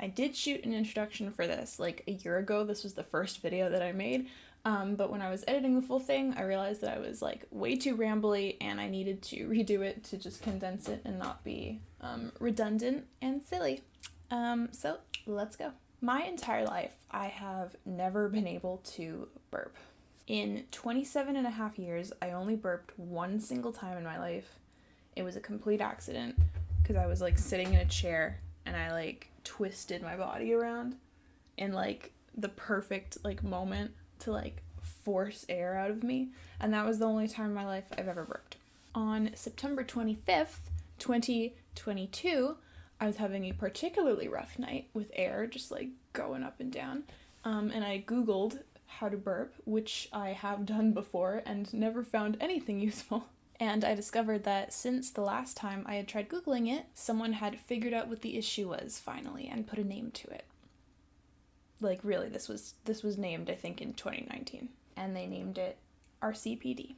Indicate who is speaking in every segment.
Speaker 1: I did shoot an introduction for this like a year ago. This was the first video that I made. But when I was editing the full thing, I realized that I was like way too rambly and I needed to redo it to just condense it and not be redundant and silly. So let's go. My entire life, I have never been able to burp. In 27 and a half years, I only burped one single time in my life. It was a complete accident because I was like sitting in a chair and I like twisted my body around in like the perfect like moment to like force air out of me, and that was the only time in my life I've ever burped. On September 25th, 2022, I was having a particularly rough night with air just like going up and down, and I googled how to burp, which I have done before and never found anything useful. And I discovered that since the last time I had tried googling it, someone had figured out what the issue was finally and put a name to it. Like really, this was named I think in 2019, and they named it RCPD.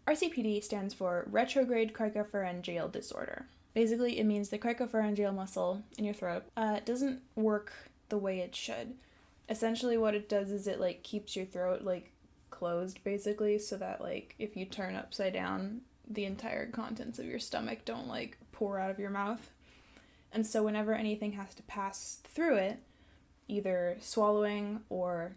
Speaker 1: RCPD stands for retrograde cricopharyngeal disorder. Basically, it means the cricopharyngeal muscle in your throat doesn't work the way it should. Essentially what it does is it like keeps your throat like closed basically, so that like if you turn upside down, the entire contents of your stomach don't like pour out of your mouth. And so whenever anything has to pass through it, either swallowing or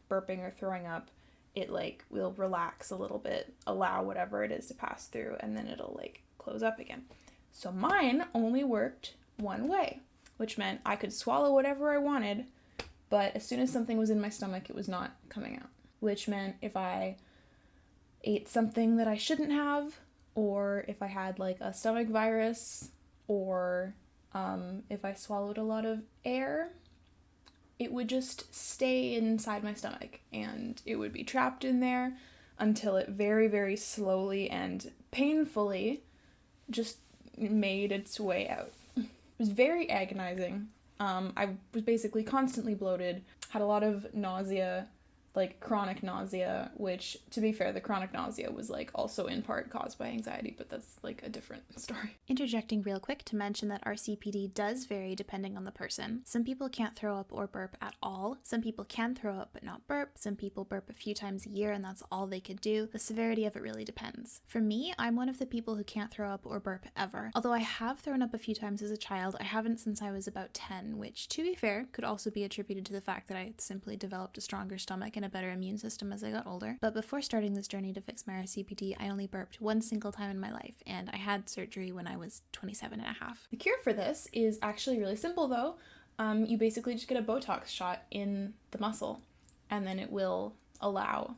Speaker 1: burping or throwing up, it like will relax a little bit, allow whatever it is to pass through, and then it'll like close up again. So mine only worked one way, which meant I could swallow whatever I wanted, but as soon as something was in my stomach, it was not coming out. Which meant if I ate something that I shouldn't have, or if I had like a stomach virus, or if I swallowed a lot of air, it would just stay inside my stomach and it would be trapped in there until it very, very slowly and painfully just made its way out. It was very agonizing. I was basically constantly bloated, had a lot of nausea, like chronic nausea, which, to be fair, the chronic nausea was like also in part caused by anxiety, but that's like a different story.
Speaker 2: Interjecting real quick to mention that RCPD does vary depending on the person. Some people can't throw up or burp at all. Some people can throw up but not burp. Some people burp a few times a year and that's all they could do. The severity of it really depends. For me, I'm one of the people who can't throw up or burp ever. Although I have thrown up a few times as a child, I haven't since I was about 10, which, to be fair, could also be attributed to the fact that I simply developed a stronger stomach and a better immune system as I got older. But before starting this journey to fix my RCPD, I only burped one single time in my life, and I had surgery when I was 27 and a half.
Speaker 1: The cure for this is actually really simple though. You basically just get a Botox shot in the muscle, and then it will allow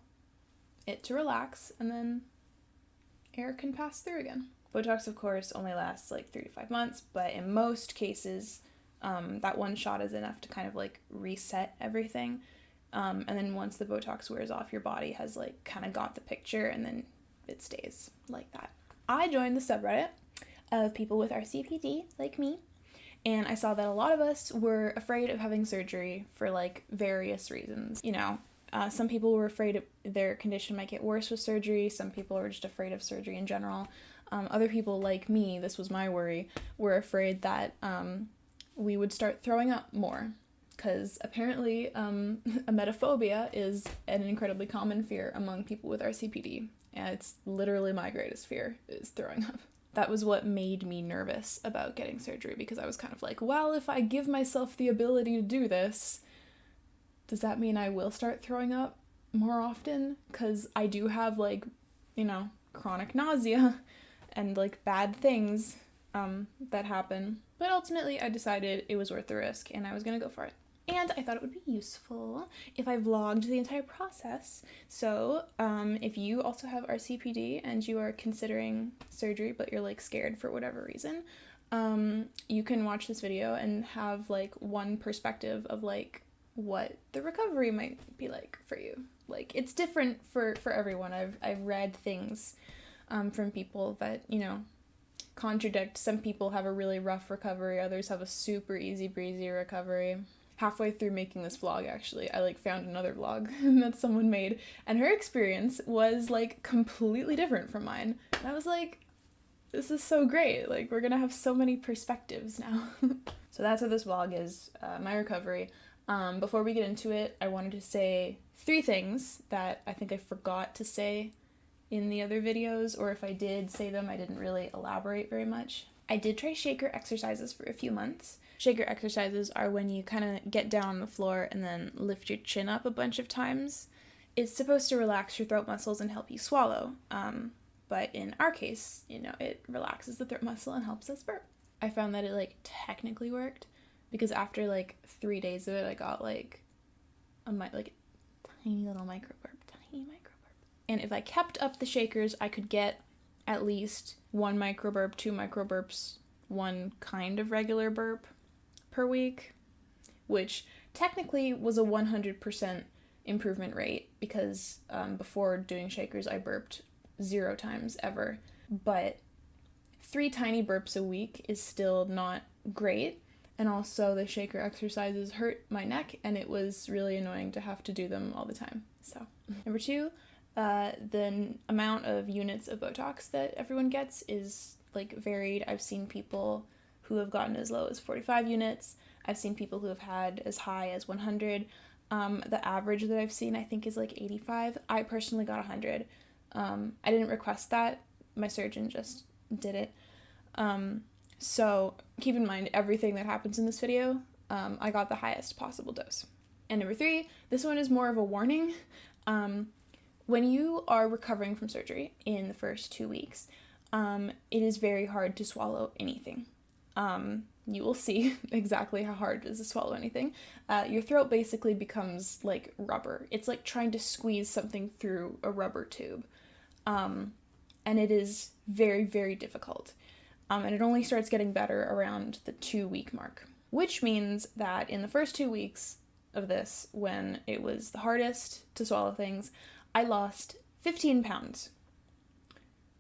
Speaker 1: it to relax, and then air can pass through again. Botox, of course, only lasts like 3 to 5 months, but in most cases, that one shot is enough to kind of like reset everything. And then once the Botox wears off, your body has like kind of got the picture, and then it stays like that. I joined the subreddit of people with RCPD like me, and I saw that a lot of us were afraid of having surgery for like various reasons. You know, some people were afraid their condition might get worse with surgery. Some people were just afraid of surgery in general. Other people like me, this was my worry, were afraid that we would start throwing up more. Because apparently emetophobia is an incredibly common fear among people with RCPD, and it's literally my greatest fear is throwing up. That was what made me nervous about getting surgery, because I was kind of like, well, if I give myself the ability to do this, does that mean I will start throwing up more often? Because I do have like, you know, chronic nausea and like bad things that happen. But ultimately I decided it was worth the risk and I was gonna go for it. And I thought it would be useful if I vlogged the entire process. So if you also have RCPD and you are considering surgery but you're like scared for whatever reason, you can watch this video and have like one perspective of like what the recovery might be like for you. Like it's different for everyone. I've read things from people that, you know, contradict. Some people have a really rough recovery, others have a super easy breezy recovery. Halfway through making this vlog, actually, I like found another vlog that someone made, and her experience was like completely different from mine. And I was like, this is so great. Like, we're gonna have so many perspectives now. So that's what this vlog is, my recovery. Before we get into it, I wanted to say 3 things that I think I forgot to say in the other videos, or if I did say them, I didn't really elaborate very much. I did try shaker exercises for a few months. Shaker exercises are when you kind of get down on the floor and then lift your chin up a bunch of times. It's supposed to relax your throat muscles and help you swallow, but in our case, you know, it relaxes the throat muscle and helps us burp. I found that it, like, technically worked, because after, like, 3 days of it, I got, like, a tiny little micro burp. And if I kept up the shakers, I could get at least 1 micro burp, 2 micro burps, 1 kind of regular burp per week, which technically was a 100% improvement rate, because before doing shakers, I burped 0 times ever. But 3 tiny burps a week is still not great. And also the shaker exercises hurt my neck, and it was really annoying to have to do them all the time. So, number 2, the amount of units of Botox that everyone gets is, like, varied. I've seen people who have gotten as low as 45 units. I've seen people who have had as high as 100. The average that I've seen, I think, is like 85. I personally got 100. I didn't request that. My surgeon just did it. So keep in mind everything that happens in this video. I got the highest possible dose. And number 3, this one is more of a warning. When you are recovering from surgery in the first 2 weeks, it is very hard to swallow anything. You will see exactly how hard it is to swallow anything. Your throat basically becomes like rubber. It's like trying to squeeze something through a rubber tube. And it is very, very difficult. And it only starts getting better around the 2-week mark, which means that in the first 2 weeks of this, when it was the hardest to swallow things, I lost 15 pounds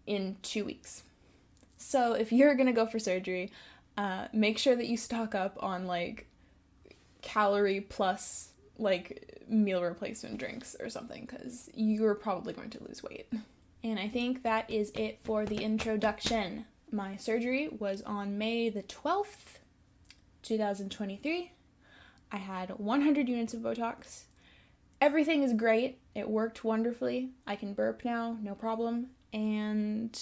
Speaker 1: in 2 weeks. So if you're gonna go for surgery, make sure that you stock up on, like, calorie plus, like, meal replacement drinks or something, because you're probably going to lose weight. And I think that is it for the introduction. My surgery was on May the 12th, 2023. I had 100 units of Botox. Everything is great. It worked wonderfully. I can burp now, no problem. And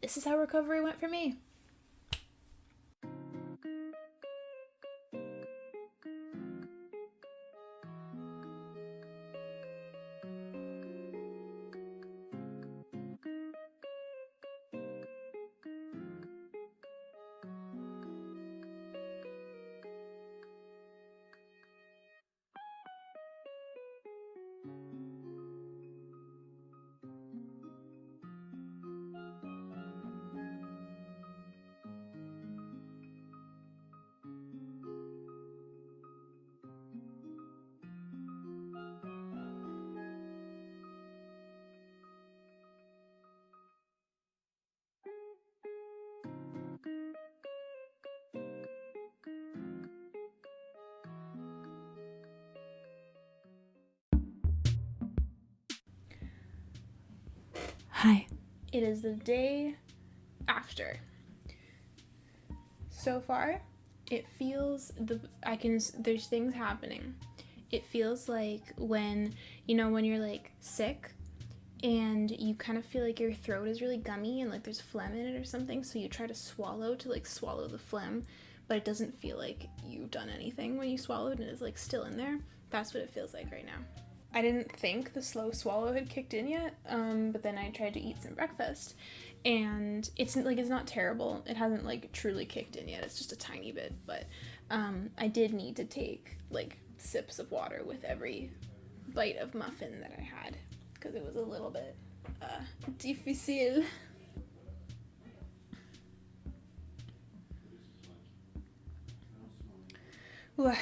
Speaker 1: this is how recovery went for me.
Speaker 2: Hi.
Speaker 1: It is the day after. So far, it feels there's things happening. It feels like when you're, like, sick and you kind of feel like your throat is really gummy and, like, there's phlegm in it or something, so you try to swallow the phlegm, but it doesn't feel like you've done anything when you swallowed and it's, like, still in there. That's what it feels like right now. I didn't think the slow swallow had kicked in yet, but then I tried to eat some breakfast, and it's not terrible. It hasn't, like, truly kicked in yet. It's just a tiny bit, but I did need to take, like, sips of water with every bite of muffin that I had, because it was a little bit difficile. Ooh,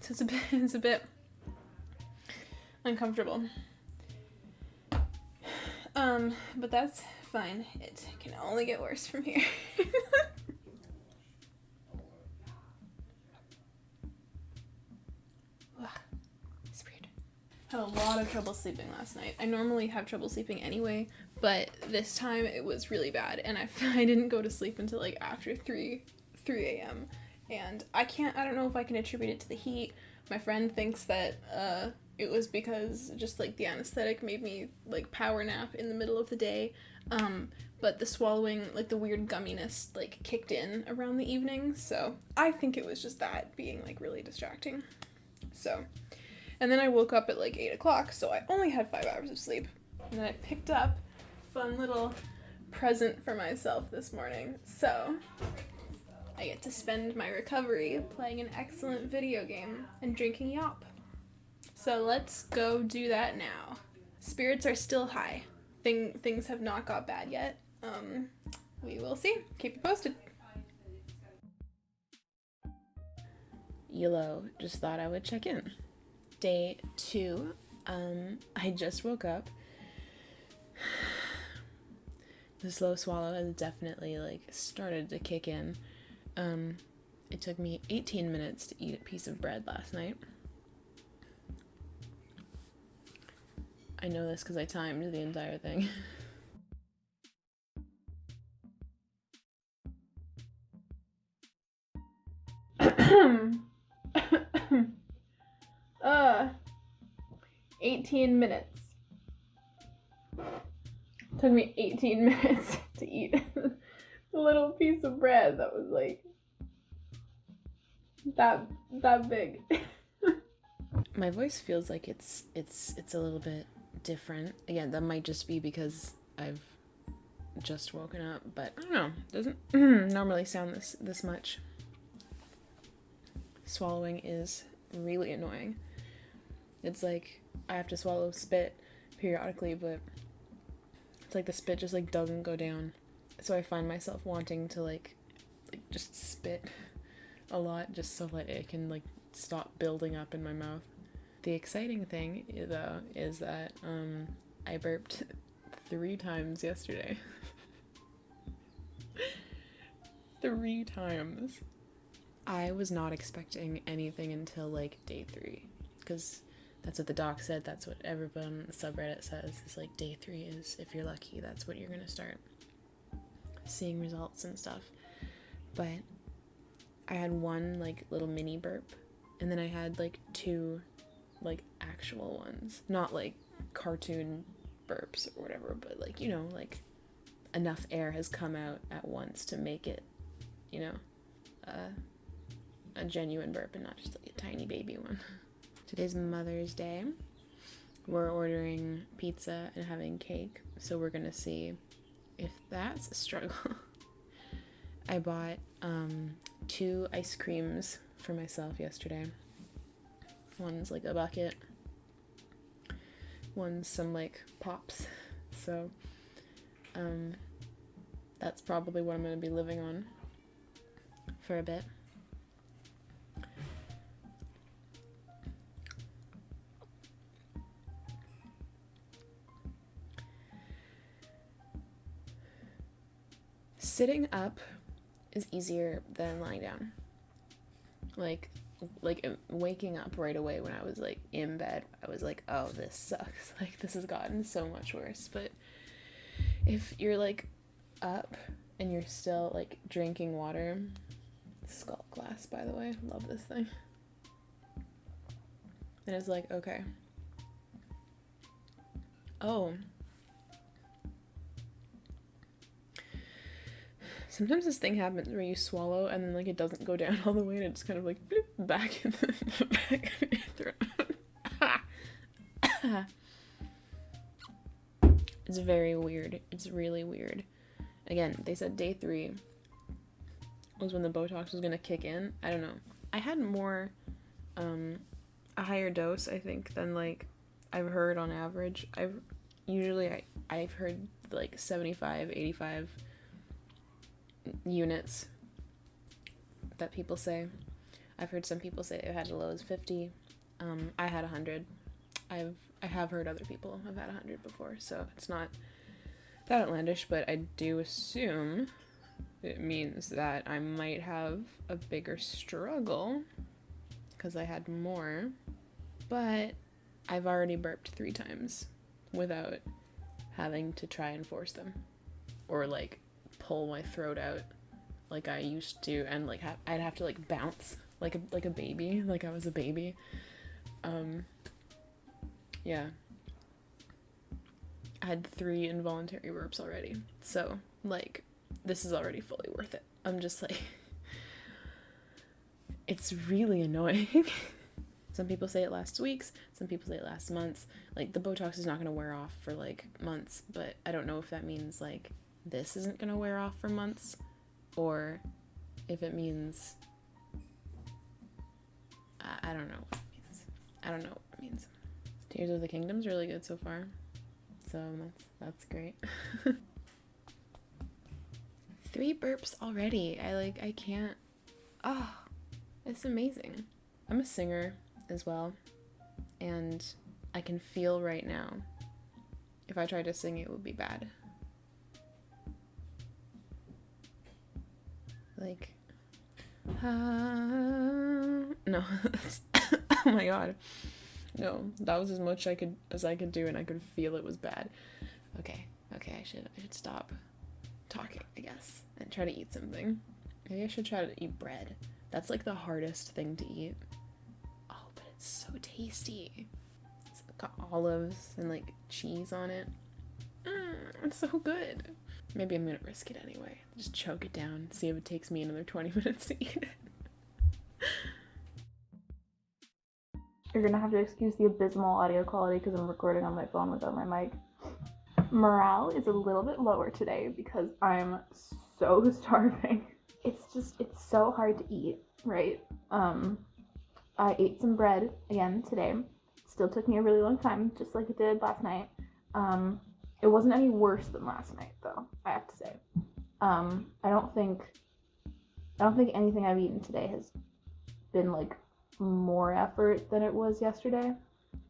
Speaker 1: so it's a bit uncomfortable. But that's fine. It can only get worse from here. It's weird. Had a lot of trouble sleeping last night. I normally have trouble sleeping anyway, but this time it was really bad, and I didn't go to sleep until like after 3 a.m. And I don't know if I can attribute it to the heat. My friend thinks that it was because just like the anesthetic made me like power nap in the middle of the day. But the swallowing, like the weird gumminess, like kicked in around the evening. So I think it was just that being like really distracting. So, and then I woke up at like 8 o'clock, so I only had 5 hours of sleep. And then I picked up a fun little present for myself this morning. So I get to spend my recovery playing an excellent video game and drinking yop. So let's go do that now. Spirits are still high. Things have not got bad yet. We will see. Keep you posted. YOLO, just thought I would check in. Day 2. I just woke up. The slow swallow has definitely like started to kick in. It took me 18 minutes to eat a piece of bread last night. I know this because I timed the entire thing. uh, 18 minutes. Took me 18 minutes to eat a little piece of bread that was like that big. My voice feels like it's a little bit different. Again, that might just be because I've just woken up, but I don't know. It doesn't normally sound this much. Swallowing is really annoying. It's like I have to swallow spit periodically, but it's like the spit just like doesn't go down. So I find myself wanting to like just spit a lot just so that it can like stop building up in my mouth. The exciting thing though is that I burped 3 times yesterday. 3 times. I was not expecting anything until like day 3, because that's what the doc said. That's what everyone on the subreddit says. Is like day 3 is, if you're lucky, that's what you're gonna start seeing results and stuff. But I had 1 like little mini burp, and then I had like 2 like actual ones, not like cartoon burps or whatever, but like, you know, like enough air has come out at once to make it, you know, a genuine burp and not just like a tiny baby one. Today's Mother's Day. We're ordering pizza and having cake, so we're gonna see if that's a struggle. I bought 2 ice creams for myself yesterday. One's like a bucket, one's some like pops, so that's probably what I'm gonna be living on for a bit. Sitting up is easier than lying down. Like waking up right away when I was like in bed, I was like, oh, this sucks. Like, this has gotten so much worse. But if you're like up and you're still like drinking water, skull glass, by the way, love this thing. And it's like, okay, oh, sometimes this thing happens where you swallow and then like it doesn't go down all the way and it's kind of like bloop, back in the back of your throat. It's very weird. It's really weird. Again, they said day 3 was when the Botox was gonna kick in. I don't know. I had more, a higher dose, I think, than like I've heard on average. I've heard like 75, 85 units that people say. I've heard some people say they've had as low as 50. I had 100. I have heard other people have had 100 before, so it's not that outlandish, but I do assume it means that I might have a bigger struggle because I had more. But
Speaker 3: I've already burped 3 times without having to try and force them or like pull my throat out like I used to, and like I'd have to like bounce like a baby, like I was a baby. Yeah. I had 3 involuntary burps already, so like this is already fully worth it. I'm just like, it's really annoying. Some people say it lasts weeks, some people say it lasts months. Like, the Botox is not going to wear off for, like, months, but I don't know if that means, like, this isn't going to wear off for months, or if it means, I don't know what it means. I don't know what it means. Tears of the Kingdom's really good so far, so that's great. 3 burps already. I can't, it's amazing. I'm a singer as well, and I can feel right now if I tried to sing it would be bad. Like, no. Oh my god, no, that was as much as I could do, and I could feel it was bad. Okay, I should stop talking, I guess, and try to eat something. Maybe I should try to eat bread. That's like the hardest thing to eat. Oh, but it's so tasty. It's got olives and like cheese on it. It's so good. Maybe I'm gonna risk it anyway. Just choke it down, see if it takes me another 20 minutes to eat it.
Speaker 1: You're gonna have to excuse the abysmal audio quality because I'm recording on my phone without my mic. Morale is a little bit lower today because I'm so starving. It's so hard to eat, right? I ate some bread again today. Still took me a really long time, just like it did last night. It wasn't any worse than last night, though, I have to say. I don't think anything I've eaten today has been like more effort than it was yesterday.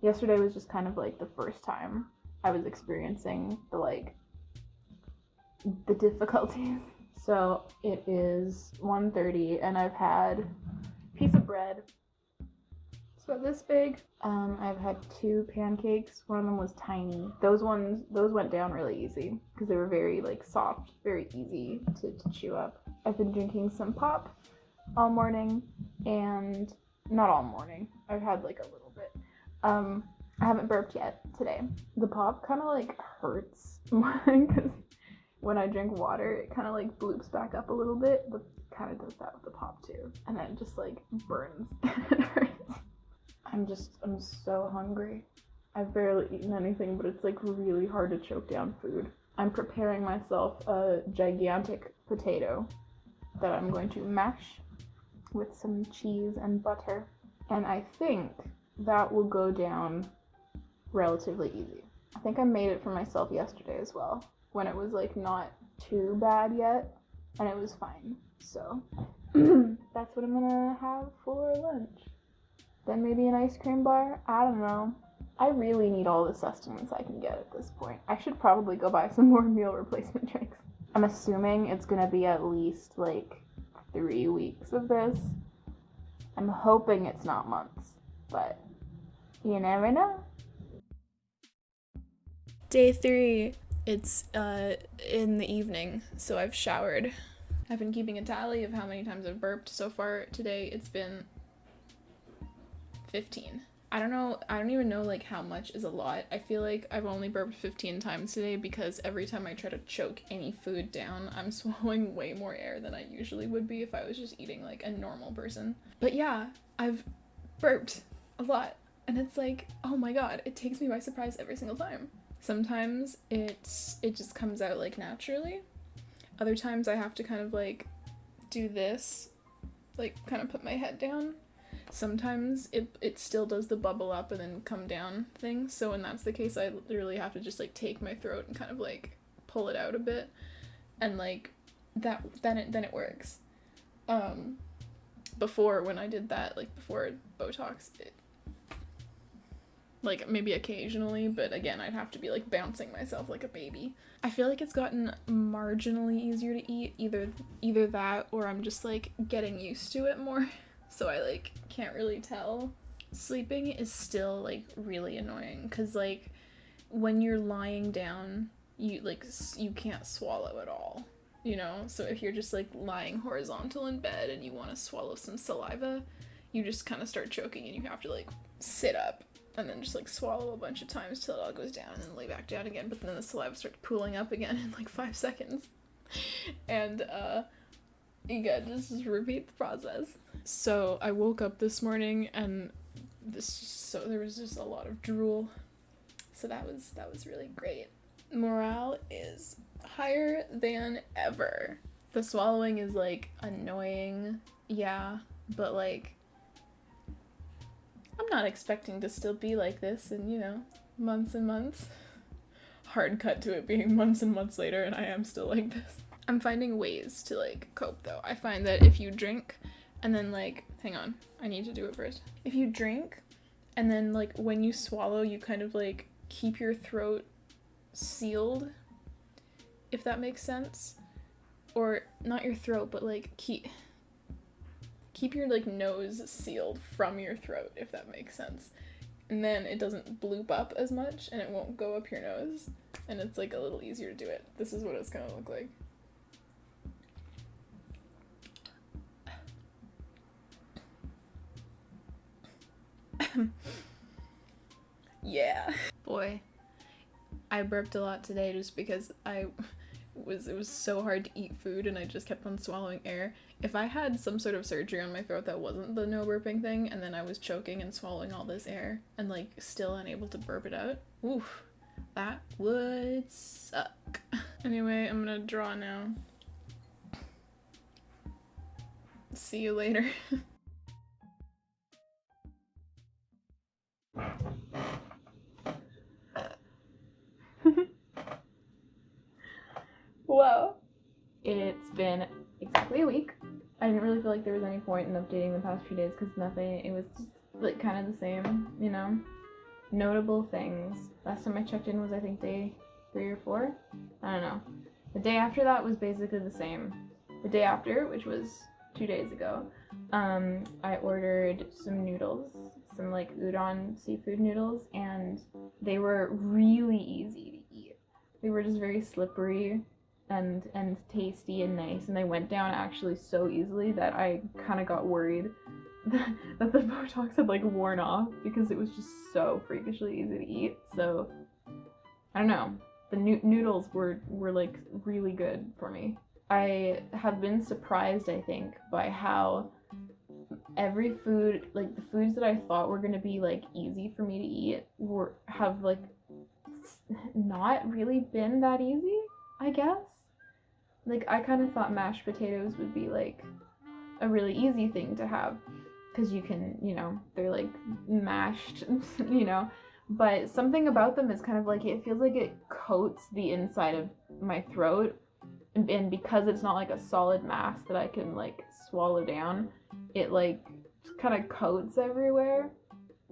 Speaker 1: Yesterday was just kind of like the first time I was experiencing the difficulties. So it is 1:30 and I've had a piece of bread. It's about this big. I've had 2 pancakes. One of them was tiny. Those went down really easy because they were very like soft, very easy to chew up. I've been drinking some pop all morning, and not all morning. I've had like a little bit. I haven't burped yet today. The pop kind of like hurts because when I drink water, it kind of like bloops back up a little bit, but kind of does that with the pop too. And then it just like burns and it hurts. I'm so hungry. I've barely eaten anything, but it's like really hard to choke down food. I'm preparing myself a gigantic potato that I'm going to mash with some cheese and butter. And I think that will go down relatively easy. I think I made it for myself yesterday as well, when it was like not too bad yet, and it was fine. So that's what I'm gonna have for lunch. Then maybe an ice cream bar. I don't know. I really need all the sustenance I can get at this point. I should probably go buy some more meal replacement drinks. I'm assuming it's gonna be at least like 3 weeks of this. I'm hoping it's not months, but you never know.
Speaker 3: Day 3. It's in the evening, so I've showered. I've been keeping a tally of how many times I've burped so far today. It's been 15. I don't even know like how much is a lot. I feel like I've only burped 15 times today because every time I try to choke any food down, I'm swallowing way more air than I usually would be if I was just eating like a normal person. But yeah, I've burped a lot, and it's like, oh my god, it takes me by surprise every single time. Sometimes it just comes out like naturally. Other times I have to kind of like do this, like kind of put my head down. Sometimes it still does the bubble up and then come down thing. So when that's the case, I literally have to just like take my throat and kind of like pull it out a bit, and like that then it works. Before, when I did that, like before Botox, it, like maybe occasionally, but again, I'd have to be like bouncing myself like a baby. I feel like it's gotten marginally easier to eat, either that or I'm just like getting used to it more. So I like can't really tell. Sleeping is still like really annoying because like when you're lying down, you can't swallow at all, you know? So if you're just like lying horizontal in bed and you want to swallow some saliva, you just kind of start choking and you have to like sit up and then just like swallow a bunch of times till it all goes down and then lay back down again, but then the saliva starts pooling up again in like 5 seconds. And you gotta just repeat the process. So I woke up this morning and there was just a lot of drool. So that was really great. Morale is higher than ever. The swallowing is like annoying, yeah, but like I'm not expecting to still be like this in, you know, months and months. Hard cut to it being months and months later and I am still like this. I'm finding ways to like cope though. I find that if you drink and then like, hang on, I need to do it first. If you drink and then like when you swallow, you kind of like keep your throat sealed, if that makes sense. Or not your throat, but like keep your like nose sealed from your throat, if that makes sense. And then it doesn't bloop up as much and it won't go up your nose and it's like a little easier to do it. This is what it's gonna look like. Yeah. Boy, I burped a lot today just because it was so hard to eat food and I just kept on swallowing air. If I had some sort of surgery on my throat that wasn't the no burping thing and then I was choking and swallowing all this air and like still unable to burp it out, oof, that would suck. Anyway, I'm gonna draw now. See you later. Whoa. It's been exactly a week. I didn't really feel like there was any point in updating the past few days because it was just like kind of the same, you know? Notable things. Last time I checked in was I think day 3 or 4. I don't know. The day after that was basically the same. The day after, which was 2 days ago, I ordered some noodles, some like udon seafood noodles, and they were really easy to eat. They were just very slippery and tasty and nice, and they went down actually so easily that I kind of got worried that the Botox had like worn off because it was just so freakishly easy to eat. So I don't know, the noodles were like really good for me. I have been surprised, I think, by how every food, like the foods that I thought were gonna be like easy for me to eat have like not really been that easy, I guess. Like, I kind of thought mashed potatoes would be, like, a really easy thing to have, because you can, you know, they're, like, mashed, you know, but something about them is kind of, like, it feels like it coats the inside of my throat, and because it's not, like, a solid mass that I can, like, swallow down, it, like, kind of coats everywhere,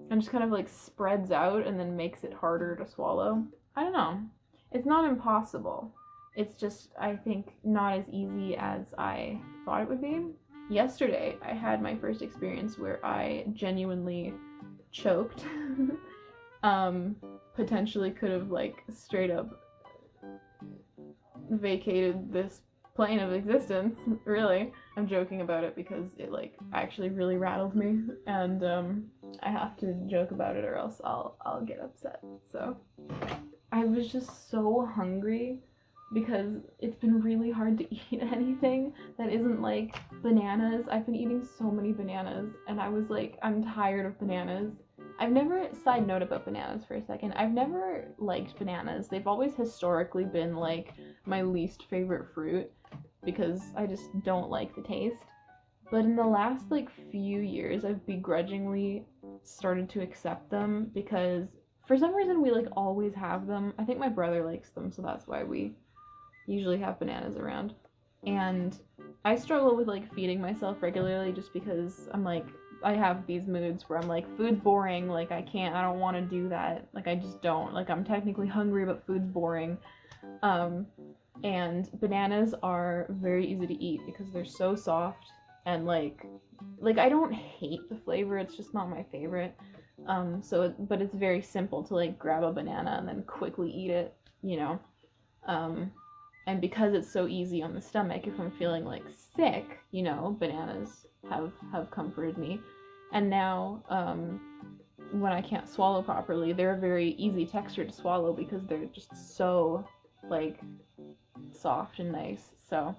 Speaker 3: and just kind of, like, spreads out, and then makes it harder to swallow. I don't know. It's not impossible. It's just, I think, not as easy as I thought it would be. Yesterday, I had my first experience where I genuinely choked. Potentially could have, like, straight up vacated this plane of existence, really. I'm joking about it because it, like, actually really rattled me, and, I have to joke about it or else I'll get upset. So, I was just so hungry because it's been really hard to eat anything that isn't like bananas. I've been eating so many bananas and I was like, I'm tired of bananas. Side note about bananas for a second, I've never liked bananas. They've always historically been like my least favorite fruit because I just don't like the taste. But in the last like few years, I've begrudgingly started to accept them because for some reason we like always have them. I think my brother likes them, so that's why we usually have bananas around. And I struggle with like feeding myself regularly just because I'm like, I have these moods where I'm like, food's boring, like I don't want to do that, like I just don't, like I'm technically hungry but food's boring. And bananas are very easy to eat because they're so soft
Speaker 1: And like I don't hate the flavor, it's just not my favorite. But it's very simple to like grab a banana and then quickly eat it, you know. And because it's so easy on the stomach, if I'm feeling like sick, you know, bananas have comforted me. And now, when I can't swallow properly, they're a very easy texture to swallow because they're just so like soft and nice. So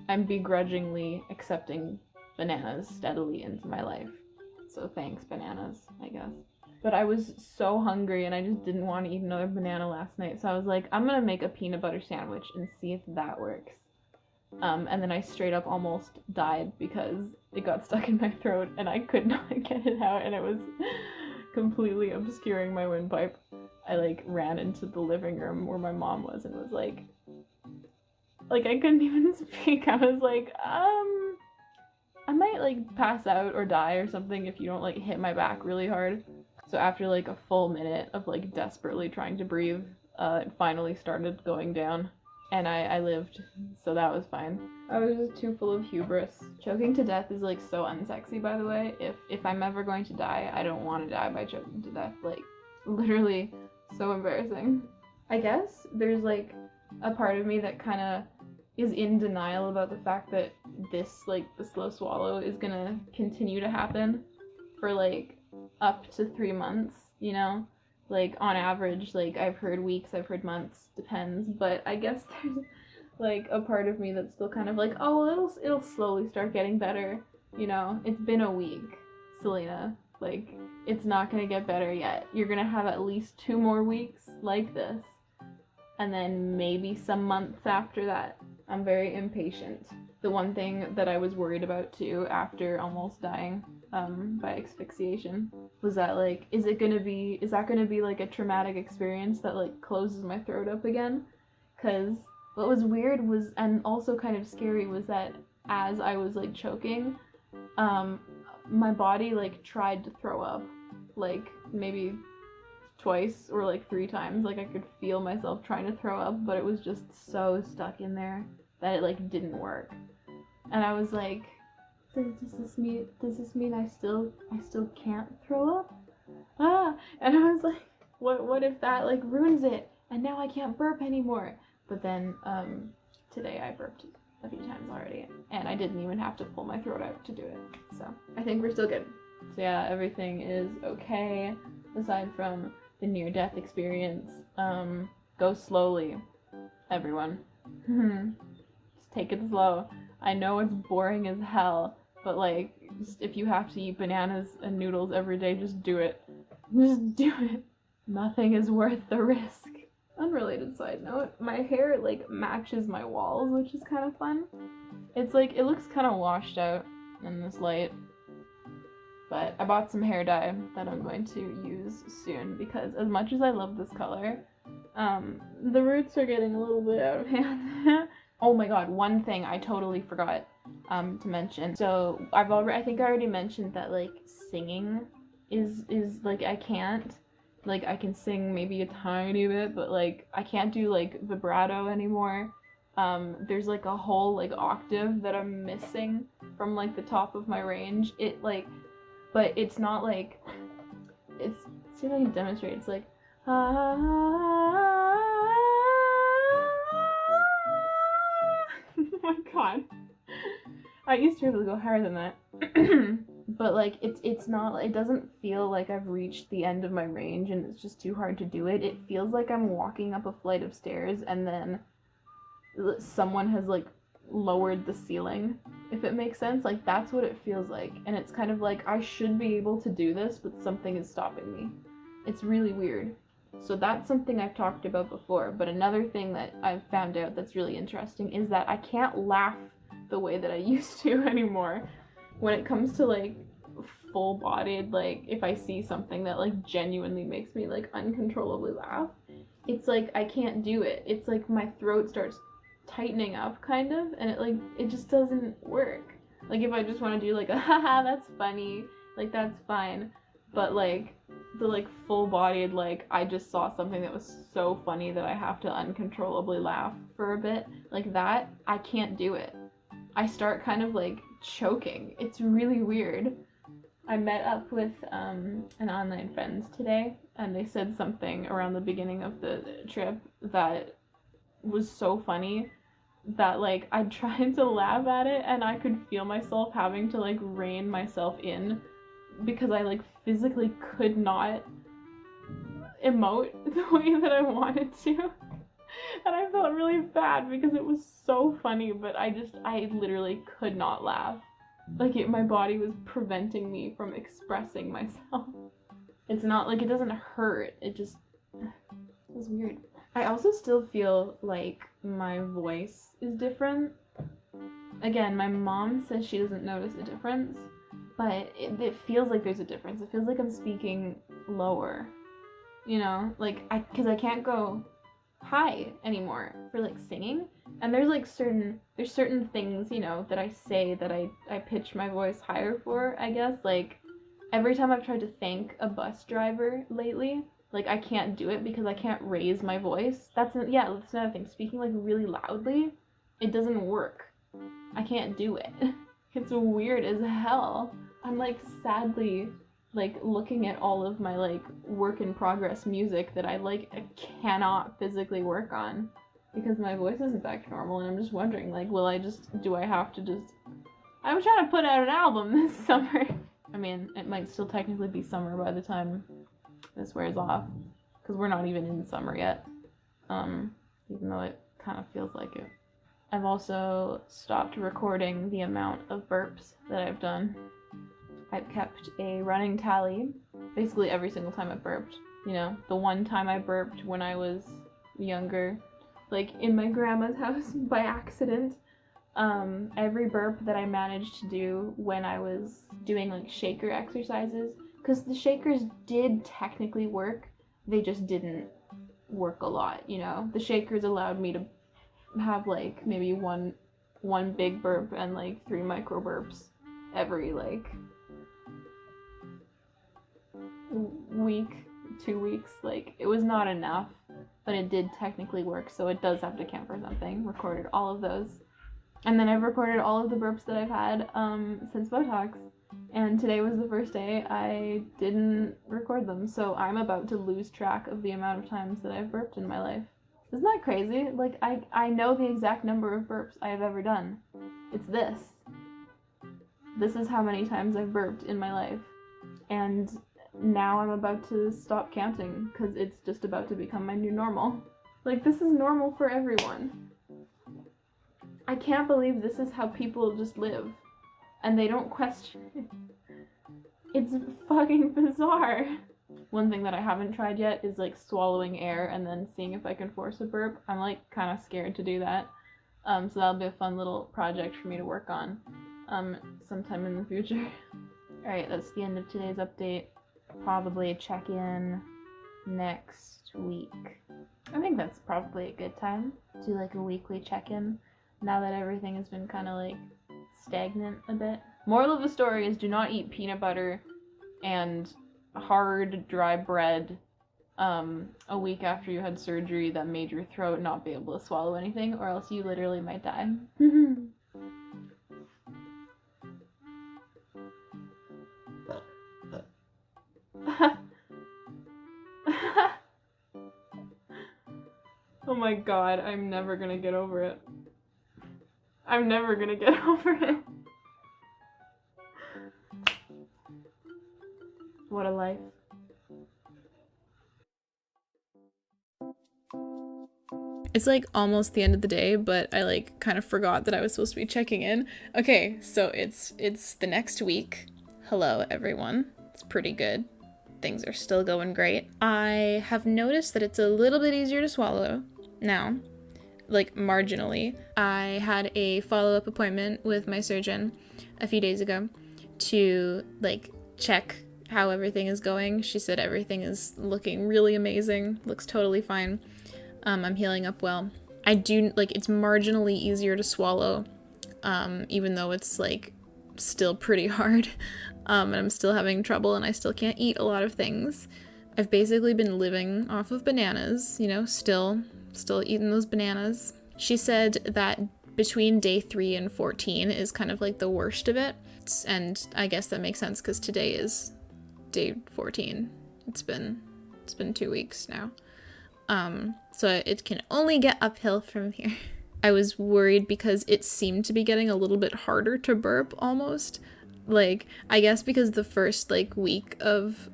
Speaker 1: I'm begrudgingly accepting bananas steadily into my life. So thanks, bananas, I guess. But I was so hungry and I just didn't want to eat another banana last night. So I was like, I'm gonna make a peanut butter sandwich and see if that works. And then I straight up almost died because it got stuck in my throat and I could not get it out and it was completely obscuring my windpipe. I like ran into the living room where my mom was and was like I couldn't even speak. I was like, I might like pass out or die or something if you don't like hit my back really hard. So after like a full minute of like desperately trying to breathe, it finally started going down and I lived, so that was fine. I was just too full of hubris. Choking to death is like so unsexy, by the way. If I'm ever going to die, I don't want to die by choking to death. Like literally so embarrassing. I guess there's like a part of me that kind of is in denial about the fact that this, like, the slow swallow is gonna continue to happen for, like, up to 3 months, you know? Like, on average, like, I've heard weeks, I've heard months, depends, but I guess there's, like, a part of me that's still kind of like, oh, it'll slowly start getting better, you know? It's been a week, Selena. Like, it's not gonna get better yet. You're gonna have at least 2 more weeks like this, and then maybe some months after that. I'm very impatient. The one thing that I was worried about too after almost dying by asphyxiation was that like, is that gonna be like a traumatic experience that like closes my throat up again? Because what was weird was, and also kind of scary, was that as I was like choking, my body like tried to throw up, like maybe twice or like 3 times. Like I could feel myself trying to throw up, but it was just so stuck in there that it like didn't work. And I was like, does this mean I still can't throw up? And I was like, what if that like ruins it and now I can't burp anymore? But then today I burped a few times already and I didn't even have to pull my throat out to do it. So I think we're still good. So yeah, everything is okay aside from the near-death experience. Go slowly, everyone. Just take it slow. I know it's boring as hell, but like, just if you have to eat bananas and noodles every day, just do it. Just do it. Nothing is worth the risk. Unrelated side note, my hair like matches my walls, which is kind of fun. It's like, it looks kind of washed out in this light. But I bought some hair dye that I'm going to use soon because as much as I love this color, the roots are getting a little bit out of hand. Oh my god, one thing I totally forgot to mention. So I think I already mentioned that like singing is like I can't. Like I can sing maybe a tiny bit, but like I can't do like vibrato anymore. There's like a whole like octave that I'm missing from like the top of my range. It like, but it's not like, it's, see if I can demonstrate, it's like, oh my god, I used to be able to go higher than that, but like, it's not, it doesn't feel like I've reached the end of my range and it's just too hard to do it. It feels like I'm walking up a flight of stairs and then someone has like lowered the ceiling, if it makes sense. Like that's what it feels like, and it's kind of like I should be able to do this, but something is stopping me. It's really weird. So that's something I've talked about before, but another thing that I've found out that's really interesting is that I can't laugh the way that I used to anymore. When it comes to like full-bodied, like if I see something that like genuinely makes me like uncontrollably laugh, it's like I can't do it. It's like my throat starts tightening up kind of, and it just doesn't work. Like if I just want to do like a haha that's funny, like that's fine, but like the like full-bodied like I just saw something that was so funny that I have to uncontrollably laugh for a bit, like that, I can't do it. I start kind of like
Speaker 3: choking. It's really weird. I met up with an online friend today, and they said something around the beginning of the trip that was so funny that, like, I tried to laugh at it, and I could feel myself having to, like, rein myself in because I, like, physically could not emote the way that I wanted to. And I felt really bad because it was so funny, but I literally could not laugh. Like, my body was preventing me from expressing myself. It's not, like, it doesn't hurt, it was weird. I also still feel like my voice is different. Again, my mom says she doesn't notice a difference, but it feels like there's a difference. It feels like I'm speaking lower, you know? Like, because I can't go high anymore for, like, singing. And there's certain things, you know, that I say that I pitch my voice higher for, I guess. Like, every time I've tried to thank a bus driver lately, like, I can't do it because I can't raise my voice. That's another thing. Speaking, like, really loudly, it doesn't work. I can't do it. It's weird as hell. I'm, like, sadly, like, looking at all of my, like, work in progress music that I cannot physically work on because my voice isn't back to normal, and I'm just wondering, like, do I have to just... I'm trying to put out an album this summer. I mean, it might still technically be summer by the time this wears off, because we're not even in summer yet, even though it kind of feels like it. I've also stopped recording the amount of burps that I've done. I've kept a running tally, basically every single time I burped. You know, the one time I burped when I was younger, like in my grandma's house by accident. Every burp that I managed to do when I was doing, like, shaker exercises, because the shakers did technically work, they just didn't work a lot, you know? The shakers allowed me to have, like, maybe one big burp and, like, 3 micro burps every, like, week, 2 weeks. Like, it was not enough, but it did technically work, so it does have to count for something. Recorded all of those. And then I've recorded all of the burps that I've had since Botox. And today was the first day I didn't record them, so I'm about to lose track of the amount of times that I've burped in my life. Isn't that crazy? Like, I know the exact number of burps I have ever done. It's this. This is how many times I've burped in my life. And now I'm about to stop counting, because it's just about to become my new normal. Like, this is normal for everyone. I can't believe this is how people just live. And they don't question it. It's fucking bizarre. One thing that I haven't tried yet is, like, swallowing air and then seeing if I can force a burp. I'm, like, kind of scared to do that. So that'll be a fun little project for me to work on sometime in the future. Alright, that's the end of today's update. Probably check in next week. I think that's probably a good time to do, like, a weekly check-in now that everything has been kind of, like, stagnant a bit. Moral of the story is, do not eat peanut butter and hard dry bread a week after you had surgery that made your throat not be able to swallow anything, or else you literally might die. Oh my god, I'm never gonna get over it. I'm never gonna get over it. What a life.
Speaker 1: It's like almost the end of the day, but I like kind of forgot that I was supposed to be checking in. Okay, so it's the next week. Hello, everyone. It's pretty good. Things are still going great. I have noticed that it's a little bit easier to swallow now, like marginally. I had a follow-up appointment with my surgeon a few days ago to like check how everything is going. She said everything is looking really amazing, looks totally fine. I'm healing up well. I do, like, it's marginally easier to swallow, even though it's, like, still pretty hard, and I'm still having trouble, and I still can't eat a lot of things. I've basically been living off of bananas, you know, still eating those bananas. She said that
Speaker 3: between day 3 and 14 is kind of like the worst of it. And I guess that makes sense because today is day 14. It's been 2 weeks now. So it can only get uphill from here. I was worried because it seemed to be getting a little bit harder to burp almost. Like, I guess because the first like week of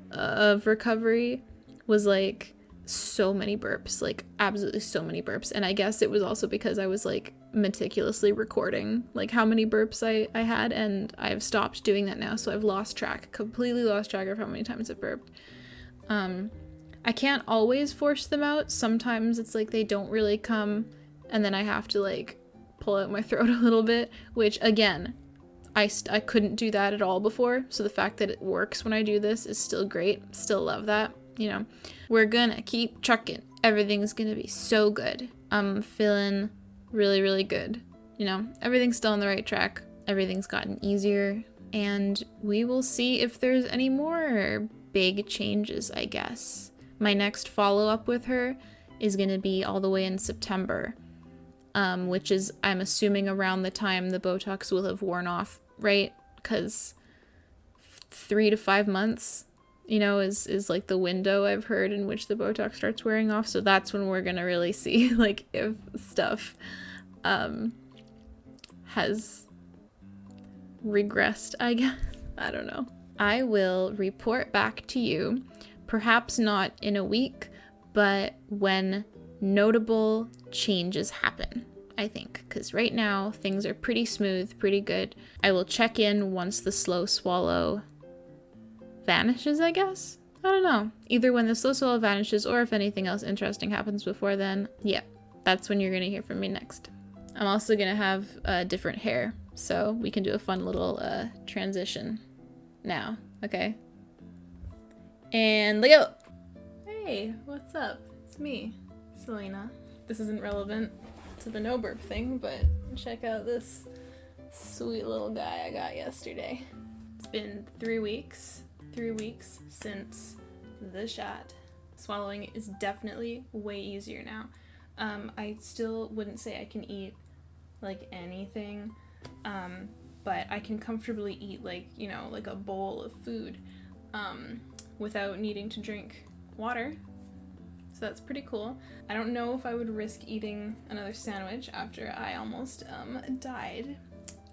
Speaker 3: recovery was like so many burps, like absolutely so many burps. And I guess it was also because I was like meticulously recording like how many burps I had, and I've stopped doing that now. So I've completely lost track of how many times I've burped. I can't always force them out. Sometimes it's like they don't really come, and then I have to like pull out my throat a little bit, which again, I couldn't do that at all before. So the fact that it works when I do this is still great. Still love that, you know. We're gonna keep trucking. Everything's gonna be so good. I'm feeling really, really good. You know, everything's still on the right track. Everything's gotten easier, and we will see if there's any more big changes, I guess. My next follow-up with her is gonna be all the way in September. Which is, I'm assuming, around the time the Botox will have worn off, right? Because 3 to 5 months, you know, is like the window I've heard in which the Botox starts wearing off. So that's when we're gonna really see like if stuff has regressed, I guess. I don't know. I will report back to you, perhaps not in a week, but when notable changes happen, I think, because right now things are pretty smooth, pretty good. I will check in once the slow swallow vanishes, I guess. I don't know. Either when the slow swallow vanishes or if anything else interesting happens before then, yeah, that's when you're gonna hear from me next. I'm also gonna have different hair, so we can do a fun little transition now, okay? And let go!
Speaker 1: Hey, what's up? It's me, Selena. This isn't relevant to the no burp thing, but check out this sweet little guy I got yesterday. It's been 3 weeks since the shot. Swallowing is definitely way easier now. I still wouldn't say I can eat like anything, but I can comfortably eat like, you know, like a bowl of food without needing to drink water. So that's pretty cool. I don't know if I would risk eating another sandwich after I almost died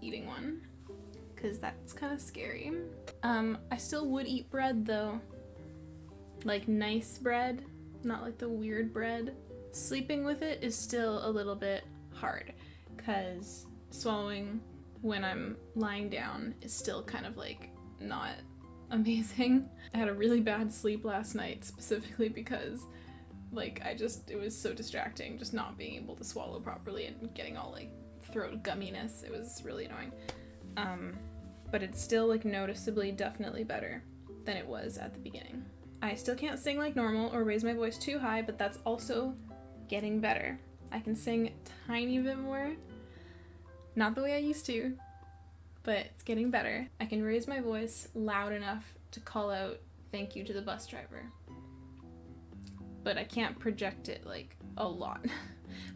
Speaker 1: eating one, because that's kind of scary. I still would eat bread though. Like nice bread, not like the weird bread. Sleeping with it is still a little bit hard, because swallowing when I'm lying down is still kind of like not amazing. I had a really bad sleep last night, specifically because like it was so distracting just not being able to swallow properly and getting all like throat gumminess. It was really annoying. But it's still like noticeably definitely better than it was at the beginning. I still can't sing like normal or raise my voice too high, but that's also getting better. I can sing a tiny bit more, not the way I used to, but it's getting better. I can raise my voice loud enough to call out thank you to the bus driver, but I can't project it like a lot.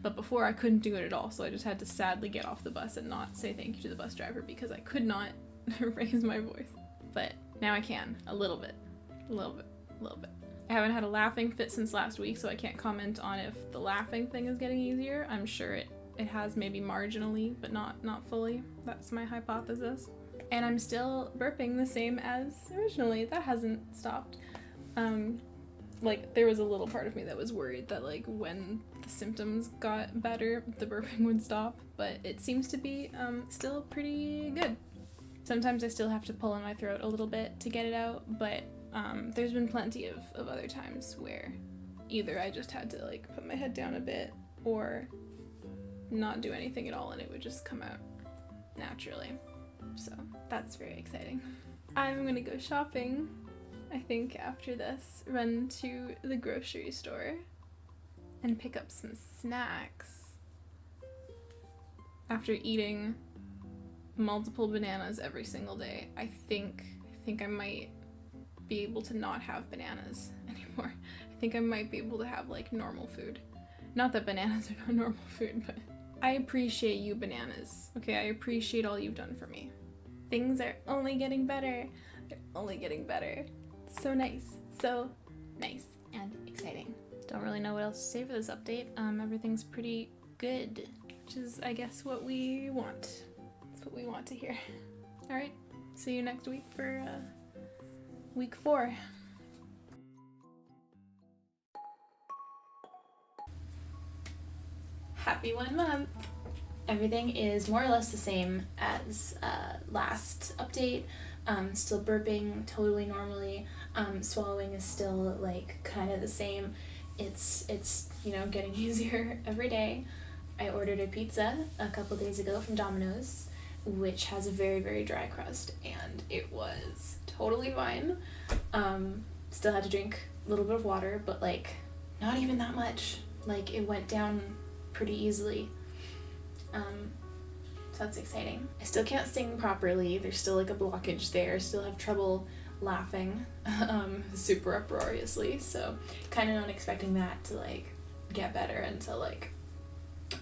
Speaker 1: But before I couldn't do it at all, so I just had to sadly get off the bus and not say thank you to the bus driver because I could not raise my voice. But now I can, a little bit. I haven't had a laughing fit since last week, so I can't comment on if the laughing thing is getting easier. I'm sure it has maybe marginally, but not fully. That's my hypothesis. And I'm still burping the same as originally. That hasn't stopped. Like, there was a little part of me that was worried that, like, when the symptoms got better, the burping would stop, but it seems to be still pretty good. Sometimes I still have to pull in my throat a little bit to get it out, but there's been plenty of other times where either I just had to, like, put my head down a bit or not do anything at all and it would just come out naturally. So that's very exciting. I'm gonna go shopping, I think, after this. Run to the grocery store and pick up some snacks. After eating multiple bananas every single day, I think I might be able to not have bananas anymore. I think I might be able to have like normal food. Not that bananas are not normal food, but
Speaker 3: I appreciate you, bananas. Okay, I appreciate all you've done for me. Things are only getting better. They're only getting better. So nice. So nice and exciting. Don't really know what else to say for this update. Everything's pretty good, which is, I guess, what we want. That's what we want to hear. All right, see you next week for week 4.
Speaker 2: Happy 1 month! Everything is more or less the same as last update. Still burping totally normally. Swallowing is still like kind of the same. It's you know, getting easier every day. I ordered a pizza a couple days ago from Domino's, which has a very, very dry crust, and it was totally fine. Still had to drink a little bit of water, but like not even that much. Like it went down pretty easily. So that's exciting. I still can't sing properly. There's still like a blockage there. Still have trouble laughing super uproariously, so kind of not expecting that to like get better until like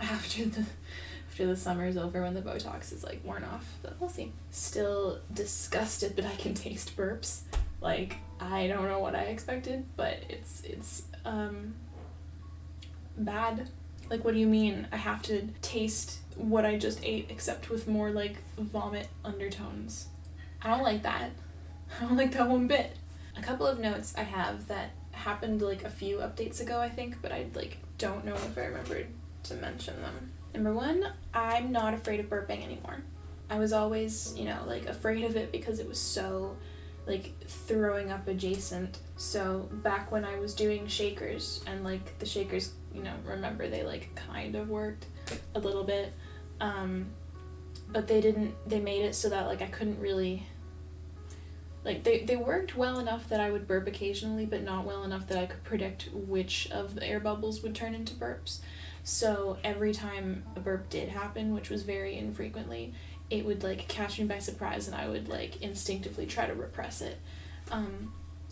Speaker 2: after the summer's over, when the Botox is like worn off, but we'll see. Still disgusted, but I can taste burps. Like I don't know what I expected, but it's bad. Like, what do you mean I have to taste what I just ate, except with more like vomit undertones? I don't like that. I don't like that one bit. A couple of notes I have that happened like a few updates ago, I think, but I like don't know if I remembered to mention them. Number 1, I'm not afraid of burping anymore. I was always, you know, like afraid of it because it was so like throwing up adjacent. So back when I was doing shakers, and like the shakers, you know, remember they like kind of worked a little bit, but they made it so that like I couldn't really, like they worked well enough that I would burp occasionally, but not well enough that I could predict which of the air bubbles would turn into burps. So every time a burp did happen, which was very infrequently, it would like catch me by surprise, and I would like instinctively try to repress it.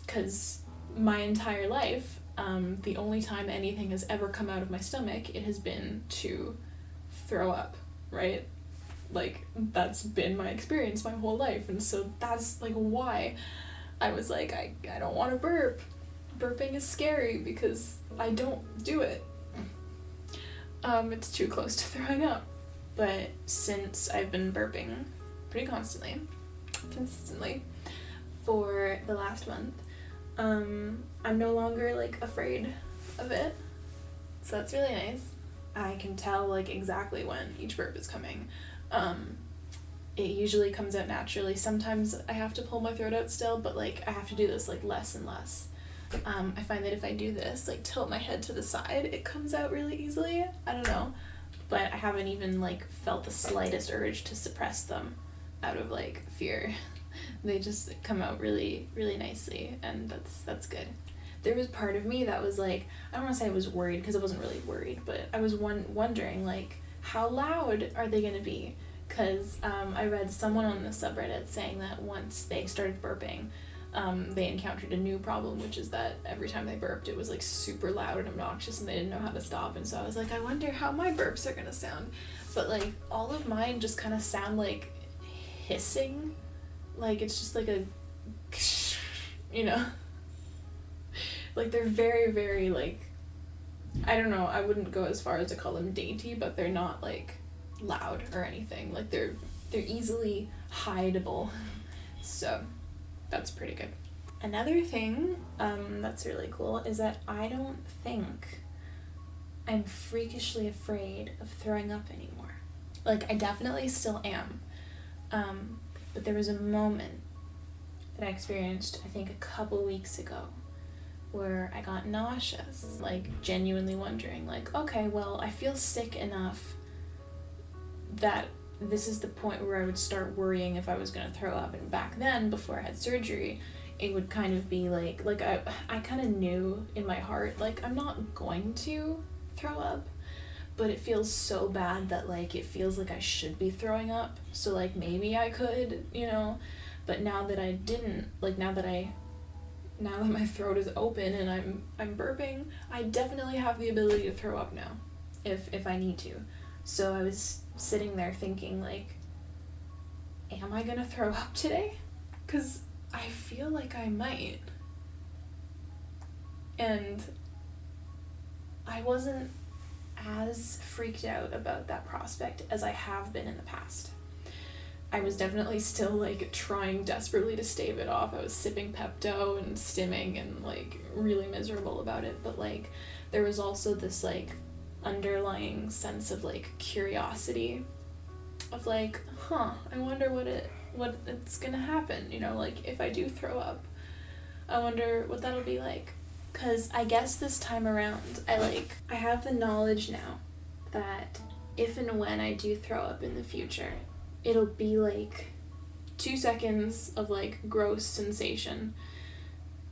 Speaker 2: 'Cause my entire life, the only time anything has ever come out of my stomach, it has been to throw up, right? Like that's been my experience my whole life, and so that's like why I was like, I don't want to burp. Burping is scary because I don't do it. It's too close to throwing up. But since I've been burping pretty consistently for the last month, I'm no longer like afraid of it. So that's really nice. I can tell like exactly when each burp is coming. It usually comes out naturally. Sometimes I have to pull my throat out still, but like I have to do this like less and less. I find that if I do this, like tilt my head to the side, it comes out really easily. I don't know. But I haven't even like felt the slightest urge to suppress them out of like fear. They just come out really, really nicely, and that's good. There was part of me that was like, I don't want to say I was worried, because I wasn't really worried, but I was wondering like, how loud are they going to be? Because I read someone on the subreddit saying that once they started burping, they encountered a new problem, which is that every time they burped, it was like super loud and obnoxious, and they didn't know how to stop. And so I was like, I wonder how my burps are gonna sound. But like all of mine just kind of sound like hissing, like it's just like a, you know, like they're very, very like, I don't know, I wouldn't go as far as to call them dainty, but they're not like loud or anything. Like they're easily hideable. So that's pretty good. Another thing that's really cool is that I don't think I'm freakishly afraid of throwing up anymore. Like I definitely still am. But there was a moment that I experienced, I think a couple weeks ago, where I got nauseous, like genuinely wondering like, okay, well, I feel sick enough that this is the point where I would start worrying if I was going to throw up. And back then, before I had surgery, it would kind of be like I kind of knew in my heart, like, I'm not going to throw up, but it feels so bad that, like, it feels like I should be throwing up. So, like, maybe I could, you know, but now that I didn't, like, now that my throat is open and I'm burping, I definitely have the ability to throw up now, if I need to.
Speaker 1: So I was sitting there thinking, like, am I gonna throw up today? Because I feel like I might. And I wasn't as freaked out about that prospect as I have been in the past. I was definitely still, like, trying desperately to stave it off. I was sipping Pepto and stimming and, like, really miserable about it. But, like, there was also this, like, underlying sense of, like, curiosity of, like, I wonder what it's gonna happen, you know, like, if I do throw up. I wonder what that'll be like. Because I guess this time around, I have the knowledge now that if and when I do throw up in the future, it'll be like 2 seconds of, like, gross sensation.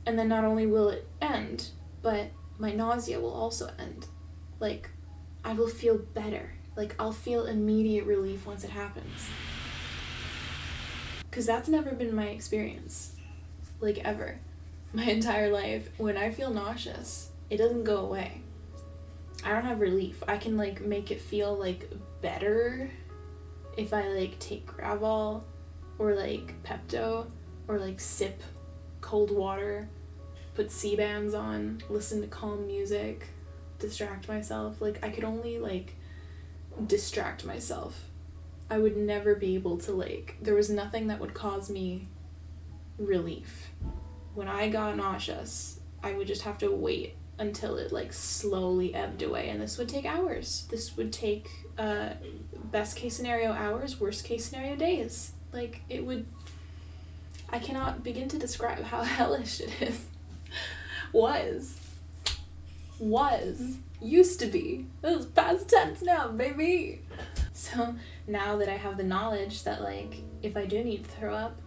Speaker 1: And then not only will it end, but my nausea will also end. Like, I will feel better. Like, I'll feel immediate relief once it happens. Because that's never been my experience. Like, ever. My entire life, when I feel nauseous, it doesn't go away. I don't have relief. I can, like, make it feel, like, better if I, like, take Gravol or, like, Pepto or, like, sip cold water, put C-bands on, listen to calm music, distract myself. Like, I could only, like, distract myself. I would never be able to, like, there was nothing that would cause me relief. When I got nauseous, I would just have to wait until it, like, slowly ebbed away, and this would take hours. This would take, best case scenario hours, worst case scenario days. Like, it would, I cannot begin to describe how hellish it is. Used to be. This is past tense now, baby. So now that I have the knowledge that, like, if I do need to throw up,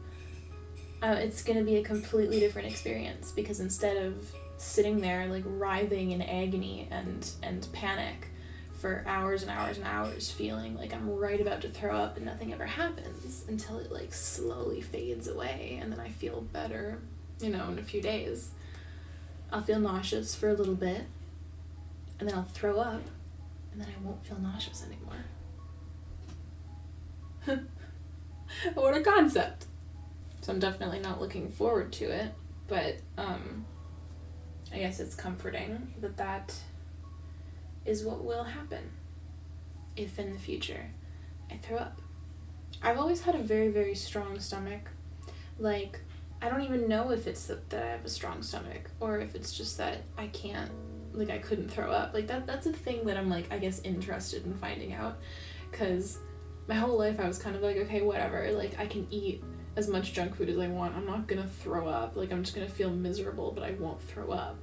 Speaker 1: it's gonna be a completely different experience, because instead of sitting there, like, writhing in agony and panic for hours and hours and hours, feeling like I'm right about to throw up and nothing ever happens until it, like, slowly fades away, and then I feel better, you know, in a few days. I'll feel nauseous for a little bit, and then I'll throw up, and then I won't feel nauseous anymore. What a concept! So I'm definitely not looking forward to it, but I guess it's comforting that that is what will happen if in the future I throw up. I've always had a very, very strong stomach. Like, I don't even know if it's that I have a strong stomach, or if it's just that I can't, like, I couldn't throw up. Like, that's a thing that I'm, like, I guess interested in finding out, because my whole life I was kind of like, okay, whatever, like, I can eat as much junk food as I want. I'm not gonna throw up. Like, I'm just gonna feel miserable, but I won't throw up.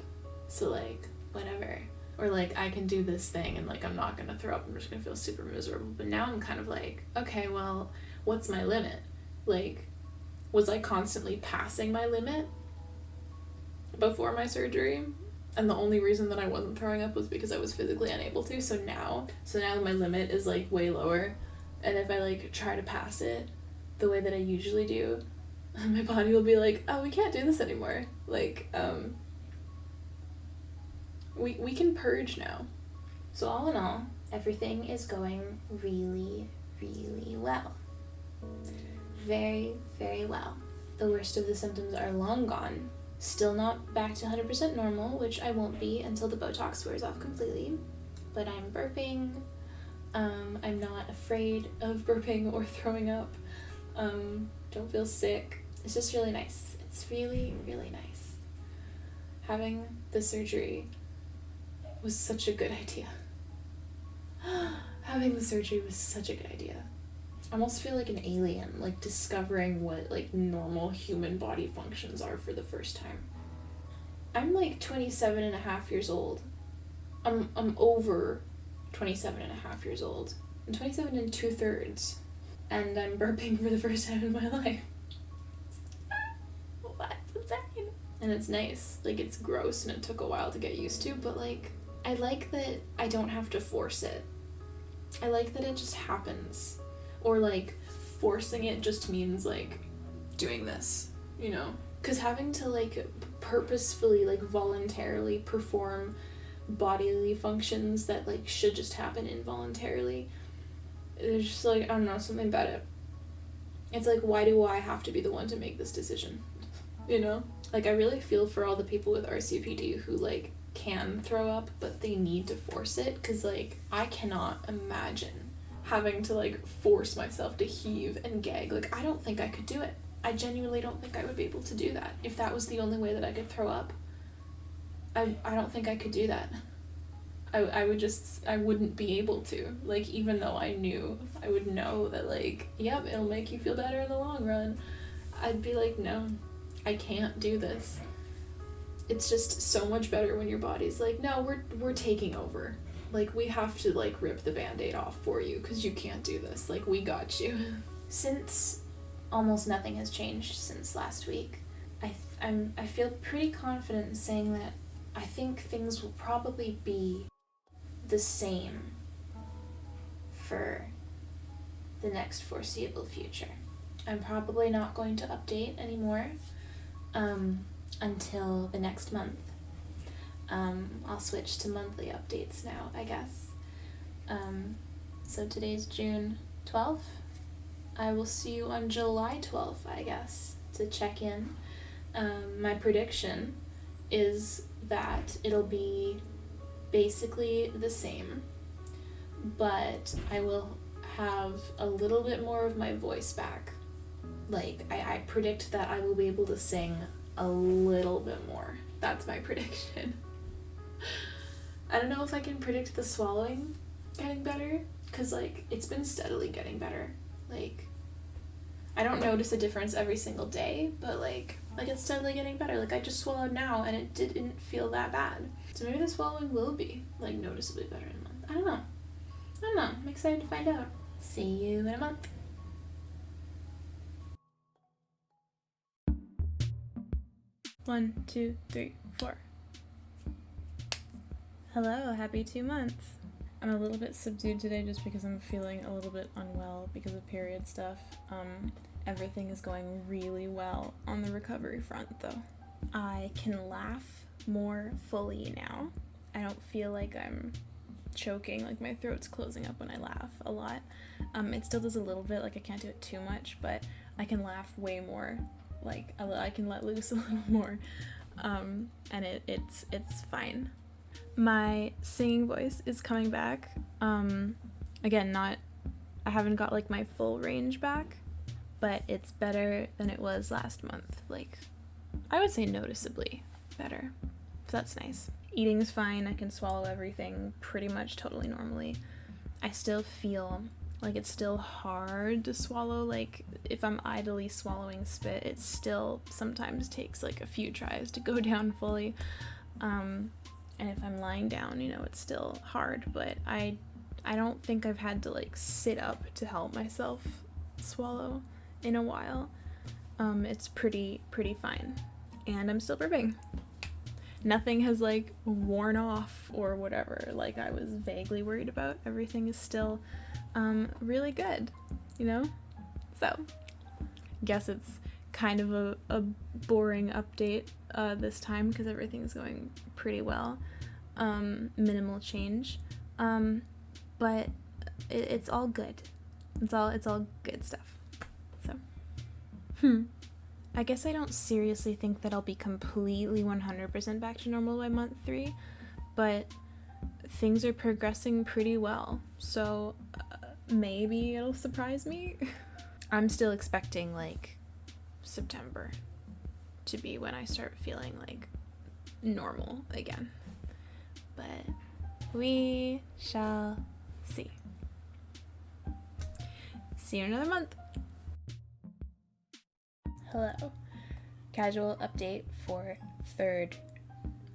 Speaker 1: So, like, whatever. Or, like, I can do this thing and, like, I'm not gonna throw up. I'm just gonna feel super miserable. But now I'm kind of like, okay, well, what's my limit? Like, was I constantly passing my limit before my surgery? And the only reason that I wasn't throwing up was because I was physically unable to. So now my limit is, like, way lower. And if I, like, try to pass it the way that I usually do, my body will be like, oh, we can't do this anymore. Like, we can purge now. So all in all, everything is going really, really well. Very, very well. The worst of the symptoms are long gone. Still not back to 100% normal, which I won't be until the Botox wears off completely. But I'm burping. I'm not afraid of burping or throwing up. Don't feel sick. It's just really nice. It's really, really nice. Having the surgery was such a good idea. Having the surgery was such a good idea. I almost feel like an alien, like, discovering what, like, normal human body functions are for the first time. I'm, like, 27 and a half years old. I'm over 27 and a half years old. I'm 27 and 2/3. And I'm burping for the first time in my life. What's insane? And it's nice. Like, it's gross and it took a while to get used to, but, like, I like that I don't have to force it. I like that it just happens. Or, like, forcing it just means, like, doing this, you know? Because having to, like, purposefully, like, voluntarily perform bodily functions that, like, should just happen involuntarily,
Speaker 3: there's just like, I don't know, something about it. It's like, why do I have to be the one to make this decision? You know? Like, I really feel for all the people with RCPD who, like, can throw up, but they need to force it, because, like, I cannot imagine having to, like, force myself to heave and gag. Like, I don't think I could do it. I genuinely don't think I would be able to do that. If that was the only way that I could throw up, I don't think I could do that. I wouldn't be able to. Like, even though I would know that, like, yep, it'll make you feel better in the long run, I'd be like, no, I can't do this. It's just so much better when your body's like, no, we're taking over. Like, we have to, like, rip the Band-Aid off for you because you can't do this. Like, we got you.
Speaker 2: Since almost nothing has changed since last week, I feel pretty confident in saying that I think things will probably be the same for the next foreseeable future. I'm probably not going to update anymore until the next month. I'll switch to monthly updates now, I guess. So today's June 12th. I will see you on July 12th, I guess, to check in. My prediction is that it'll be basically the same, but I will have a little bit more of my voice back. Like, I predict that I will be able to sing a little bit more. That's my prediction. I don't know if I can predict the swallowing getting better, because, like, it's been steadily getting better. Like, I don't notice a difference every single day, but, like it's steadily getting better. Like, I just swallowed now, and it didn't feel that bad. So maybe the swallowing will be, like, noticeably better in a month. I don't know. I'm excited to find out. See you in a month.
Speaker 1: One, 2, 3, 4. Hello, happy 2 months. I'm a little bit subdued today just because I'm feeling a little bit unwell because of period stuff. Everything is going really well on the recovery front, though. I can laugh more fully now. I don't feel like I'm choking, like my throat's closing up when I laugh a lot. It still does a little bit, like I can't do it too much, but I can laugh way more. Like, I can let loose a little more, and it's fine. My singing voice is coming back. Again, I haven't got, like, my full range back, but it's better than it was last month. Like, I would say noticeably better, so that's nice. Eating's fine. I can swallow everything pretty much totally normally. I still feel like it's still hard to swallow. Like, if I'm idly swallowing spit, it still sometimes takes, like, a few tries to go down fully. And if I'm lying down, it's still hard, but I don't think I've had to, like, sit up to help myself swallow in a while. It's pretty fine, and I'm still burping. Nothing has, like, worn off or whatever, like I was vaguely worried about. Everything is still really good, So, guess it's kind of a boring update this time because everything's going pretty well. Minimal change, but it's all good. It's all good stuff. So, I guess I don't seriously think that I'll be completely 100% back to normal by month 3, but things are progressing pretty well, so maybe it'll surprise me. I'm still expecting, like, September to be when I start feeling, like, normal again, but we shall see. See you in another month. Hello. Casual update for 3rd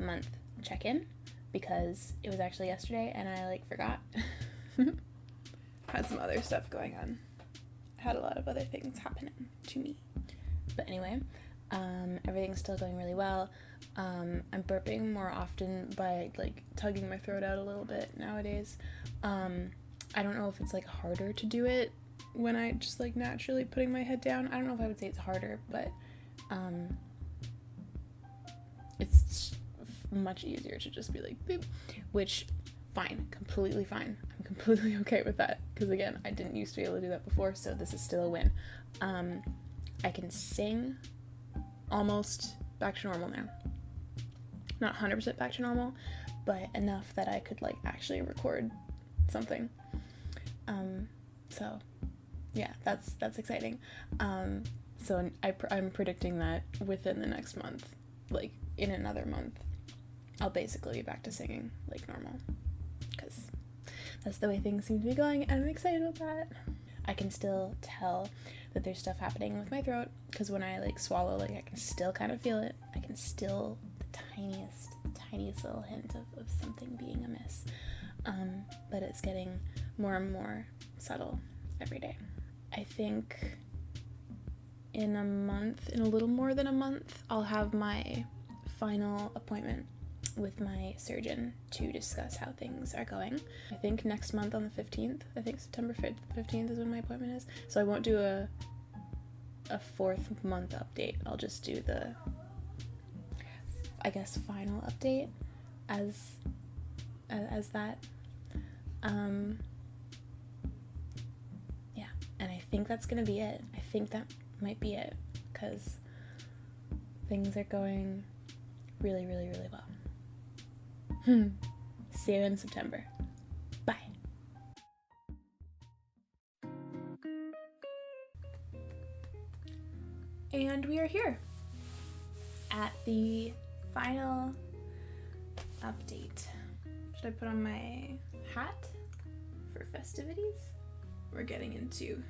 Speaker 1: month check-in, because it was actually yesterday and I, like, forgot. Had some other stuff going on. Had a lot of other things happening to me. But anyway, everything's still going really well. I'm burping more often by, like, tugging my throat out a little bit nowadays. I don't know if it's, like, harder to do it when I just, like, naturally putting my head down. I don't know if I would say it's harder, but it's much easier to just be like, boop, which fine, completely fine. I'm completely okay with that, because again, I didn't used to be able to do that before, so this is still a win. I can sing almost back to normal now. Not 100% back to normal, but enough that I could like actually record something. So yeah, that's exciting. So I'm predicting that within the next month, like in another month, I'll basically be back to singing like normal, because that's the way things seem to be going, and I'm excited about that. I can still tell that there's stuff happening with my throat, because when I like swallow, like I can still kind of feel it. I can still, the tiniest little hint of something being amiss. But it's getting more and more subtle every day. I think in a little more than a month, I'll have my final appointment with my surgeon to discuss how things are going. I think next month on the 15th, I think September 15th is when my appointment is. So I won't do a 4th month update. I'll just do the, I guess, final update as that. Yeah, and I think that's gonna be it. I think that might be it, because things are going really, really, really well. See you in September. Bye. And we are here at the final update. Should I put on my hat for festivities? We're getting into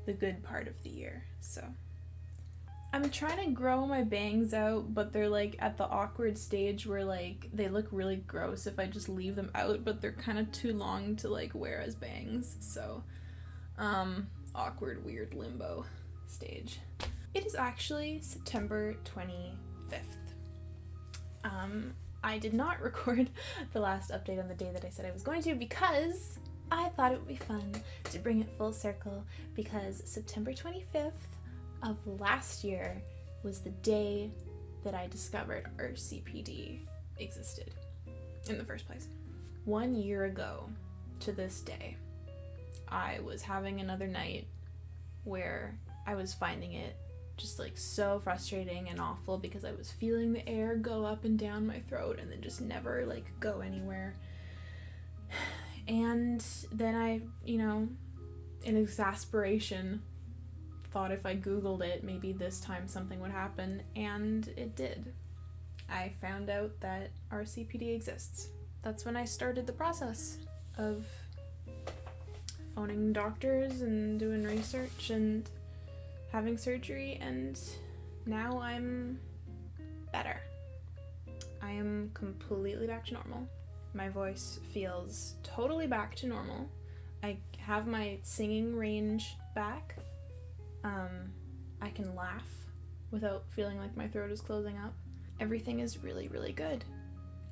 Speaker 1: the good part of the year, so I'm trying to grow my bangs out, but they're like at the awkward stage where like they look really gross if I just leave them out, but they're kind of too long to like wear as bangs, so awkward, weird limbo stage. It is actually September 25th. I did not record the last update on the day that I said I was going to, because I thought it would be fun to bring it full circle, because September 25th of last year was the day that I discovered RCPD existed in the first place. 1 year ago to this day, I was having another night where I was finding it just like so frustrating and awful, because I was feeling the air go up and down my throat and then just never like go anywhere. And then I, in exasperation, thought if I Googled it, maybe this time something would happen, and it did. I found out that RCPD exists. That's when I started the process of phoning doctors and doing research and having surgery, and now I'm better. I am completely back to normal. My voice feels totally back to normal. I have my singing range back. I can laugh without feeling like my throat is closing up. Everything is really, really good.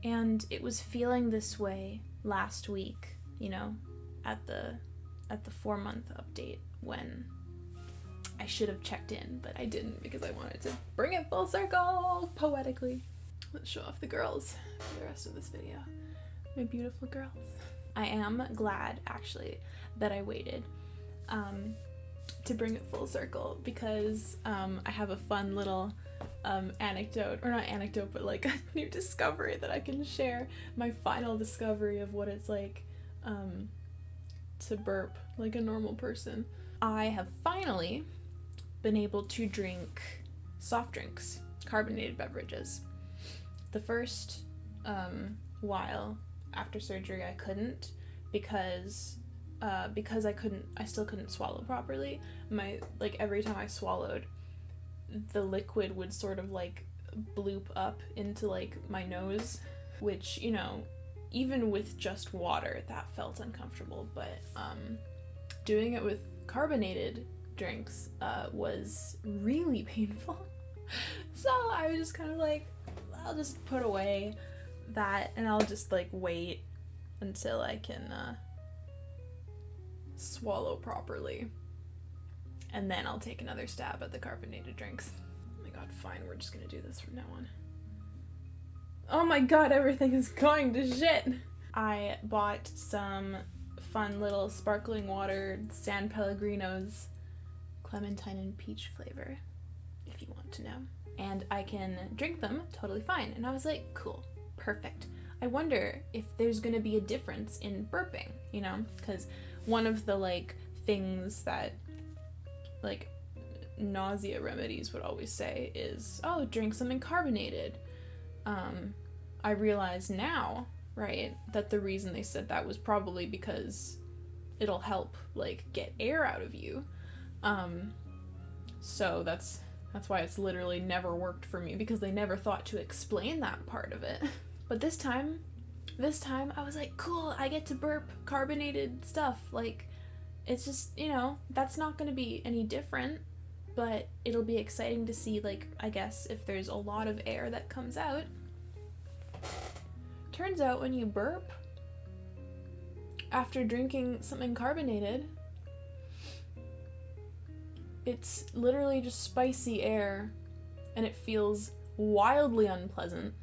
Speaker 1: And it was feeling this way last week, at the 4-month update, when I should have checked in, but I didn't, because I wanted to bring it full circle poetically. Let's show off the girls for the rest of this video. My beautiful girls. I am glad, actually, that I waited to bring it full circle, because I have a fun little anecdote, or not anecdote, but like a new discovery that I can share. My final discovery of what it's like to burp like a normal person. I have finally been able to drink soft drinks, carbonated beverages. The first while after surgery I couldn't, because I still couldn't swallow properly. Every time I swallowed, the liquid would sort of like bloop up into like my nose, which, even with just water, that felt uncomfortable, but doing it with carbonated drinks was really painful. So I was just kind of like, I'll just put away that, and I'll just like wait until I can swallow properly, and then I'll take another stab at the carbonated drinks. Oh my god, fine, we're just gonna do this from now on. Oh my god, everything is going to shit. I bought some fun little sparkling water San Pellegrinos, clementine and peach flavor, if you want to know. And I can drink them totally fine. And I was like, cool, perfect. I wonder if there's gonna be a difference in burping, you know? Because one of the, like, things that, like, nausea remedies would always say is, oh, drink something carbonated. I realize now, right, that the reason they said that was probably because it'll help, like, get air out of you. So that's why it's literally never worked for me, because they never thought to explain that part of it. But this time I was like, cool, I get to burp carbonated stuff. Like, it's just, you know, that's not gonna be any different, but it'll be exciting to see, like, I guess, if there's a lot of air that comes out. Turns out when you burp after drinking something carbonated, it's literally just spicy air, and it feels wildly unpleasant.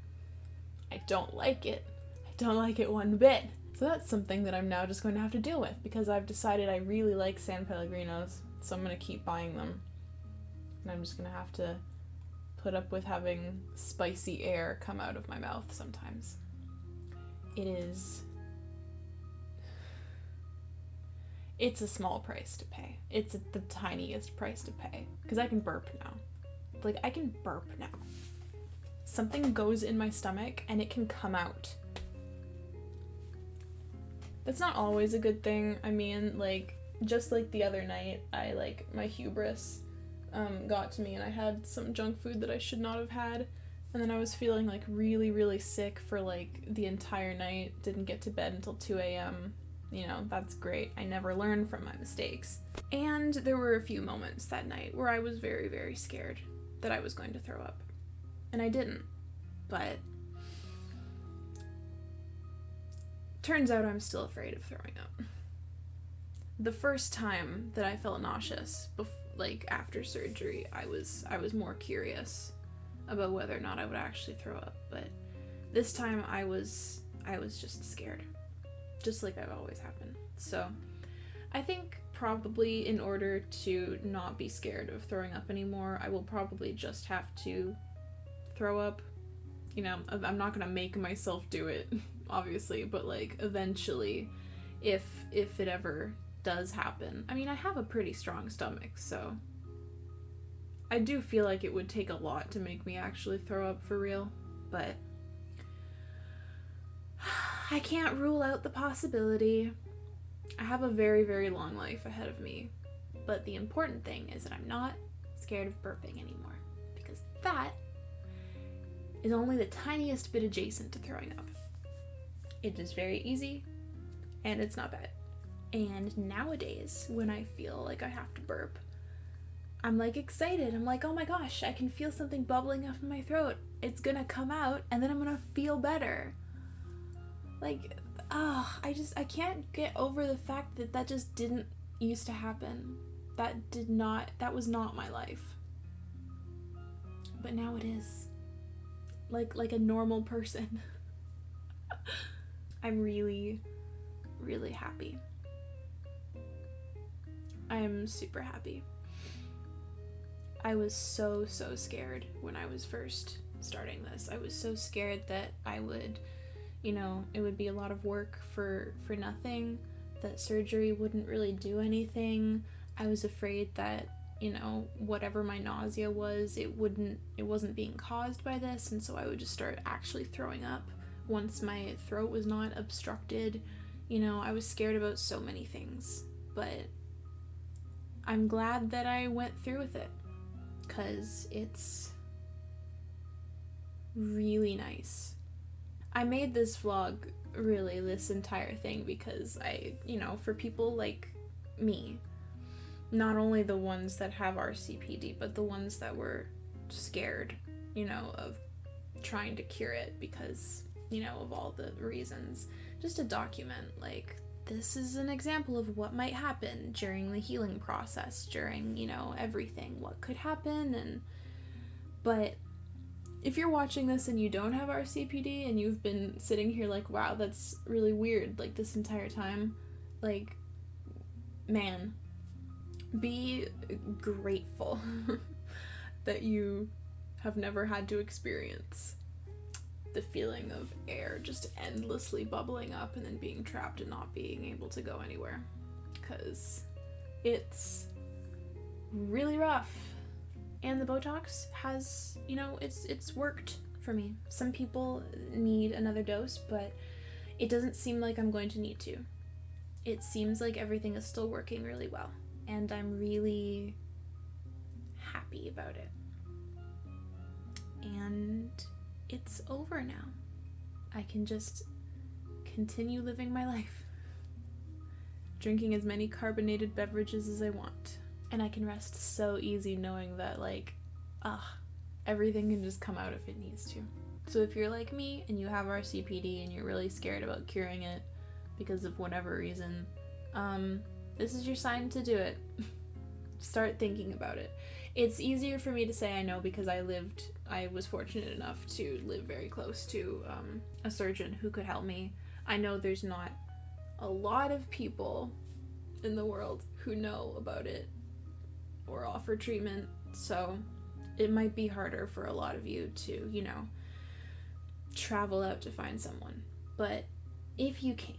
Speaker 1: I don't like it. I don't like it one bit. So that's something that I'm now just going to have to deal with, because I've decided I really like San Pellegrinos, so I'm going to keep buying them. And I'm just going to have to put up with having spicy air come out of my mouth sometimes. It's a small price to pay. It's the tiniest price to pay, because I can burp now. Like, I can burp now. Something goes in my stomach and it can come out. That's not always a good thing. I mean, like, just like the other night, my hubris got to me, and I had some junk food that I should not have had, and then I was feeling, like, really, really sick for, like, the entire night. Didn't get to bed until 2 a.m. You know, that's great. I never learn from my mistakes. And there were a few moments that night where I was very, very scared that I was going to throw up. And I didn't. But turns out I'm still afraid of throwing up. The first time that I felt nauseous, after surgery, I was more curious about whether or not I would actually throw up. But this time I was just scared. Just like I've always happened. So I think probably in order to not be scared of throwing up anymore, I will probably just have to throw up. You know, I'm not gonna make myself do it, obviously, but, like, eventually, if it ever does happen. I mean, I have a pretty strong stomach, so I do feel like it would take a lot to make me actually throw up for real, but I can't rule out the possibility. I have a very, very long life ahead of me, but the important thing is that I'm not scared of burping anymore, because that is only the tiniest bit adjacent to throwing up. It is very easy, and it's not bad. And nowadays, when I feel like I have to burp, I'm, like, excited. I'm like, oh my gosh, I can feel something bubbling up in my throat. It's gonna come out, and then I'm gonna feel better. Like, I can't get over the fact that just didn't used to happen. That was not my life. But now it is. Like a normal person. I'm really, really happy. I'm super happy. I was so scared when I was first starting this. I was so scared that I would, you know, it would be a lot of work for nothing, that surgery wouldn't really do anything. I was afraid that, you know, whatever my nausea was, it wasn't being caused by this, and so I would just start actually throwing up once my throat was not obstructed. You know, I was scared about so many things, but I'm glad that I went through with it, because it's really nice. I made this vlog, really, this entire thing, because for people like me, not only the ones that have RCPD, but the ones that were scared, you know, of trying to cure it because, you know, of all the reasons, just to document, like, this is an example of what might happen during the healing process, during, you know, everything, what could happen, but if you're watching this and you don't have RCPD and you've been sitting here like, wow, that's really weird, like this entire time, like, man, be grateful that you have never had to experience the feeling of air just endlessly bubbling up and then being trapped and not being able to go anywhere, because it's really rough. And the Botox has, you know, it's worked for me. Some people need another dose, but it doesn't seem like I'm going to need to. It seems like everything is still working really well, and I'm really happy about it. And it's over now. I can just continue living my life, drinking as many carbonated beverages as I want. And I can rest so easy knowing that, like, everything can just come out if it needs to. So if you're like me and you have RCPD and you're really scared about curing it because of whatever reason, this is your sign to do it. Start thinking about it. It's easier for me to say I know because I was fortunate enough to live very close to a surgeon who could help me. I know there's not a lot of people in the world who know about it or offer treatment, so it might be harder for a lot of you to, you know, travel out to find someone. But if you can,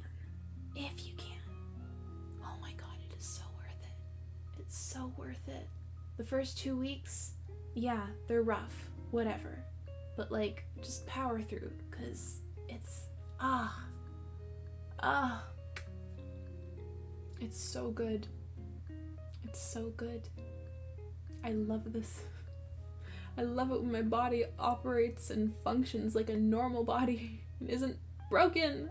Speaker 1: oh my god, it is so worth it. It's so worth it. The first 2 weeks, yeah, they're rough, whatever, but like, just power through, because it's, it's so good. It's so good. I love this. I love it when my body operates and functions like a normal body and isn't broken.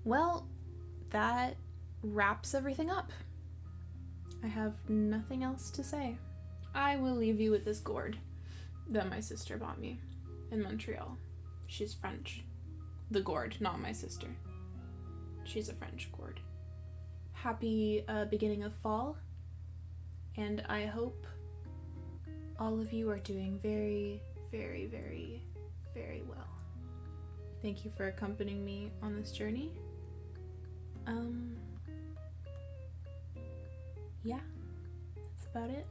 Speaker 1: Well, that wraps everything up. I have nothing else to say. I will leave you with this gourd that my sister bought me in Montreal. She's French. The gourd, not my sister. She's a French gourd. Happy beginning of fall. And I hope all of you are doing very, very, very, very well. Thank you for accompanying me on this journey. Yeah, that's about it.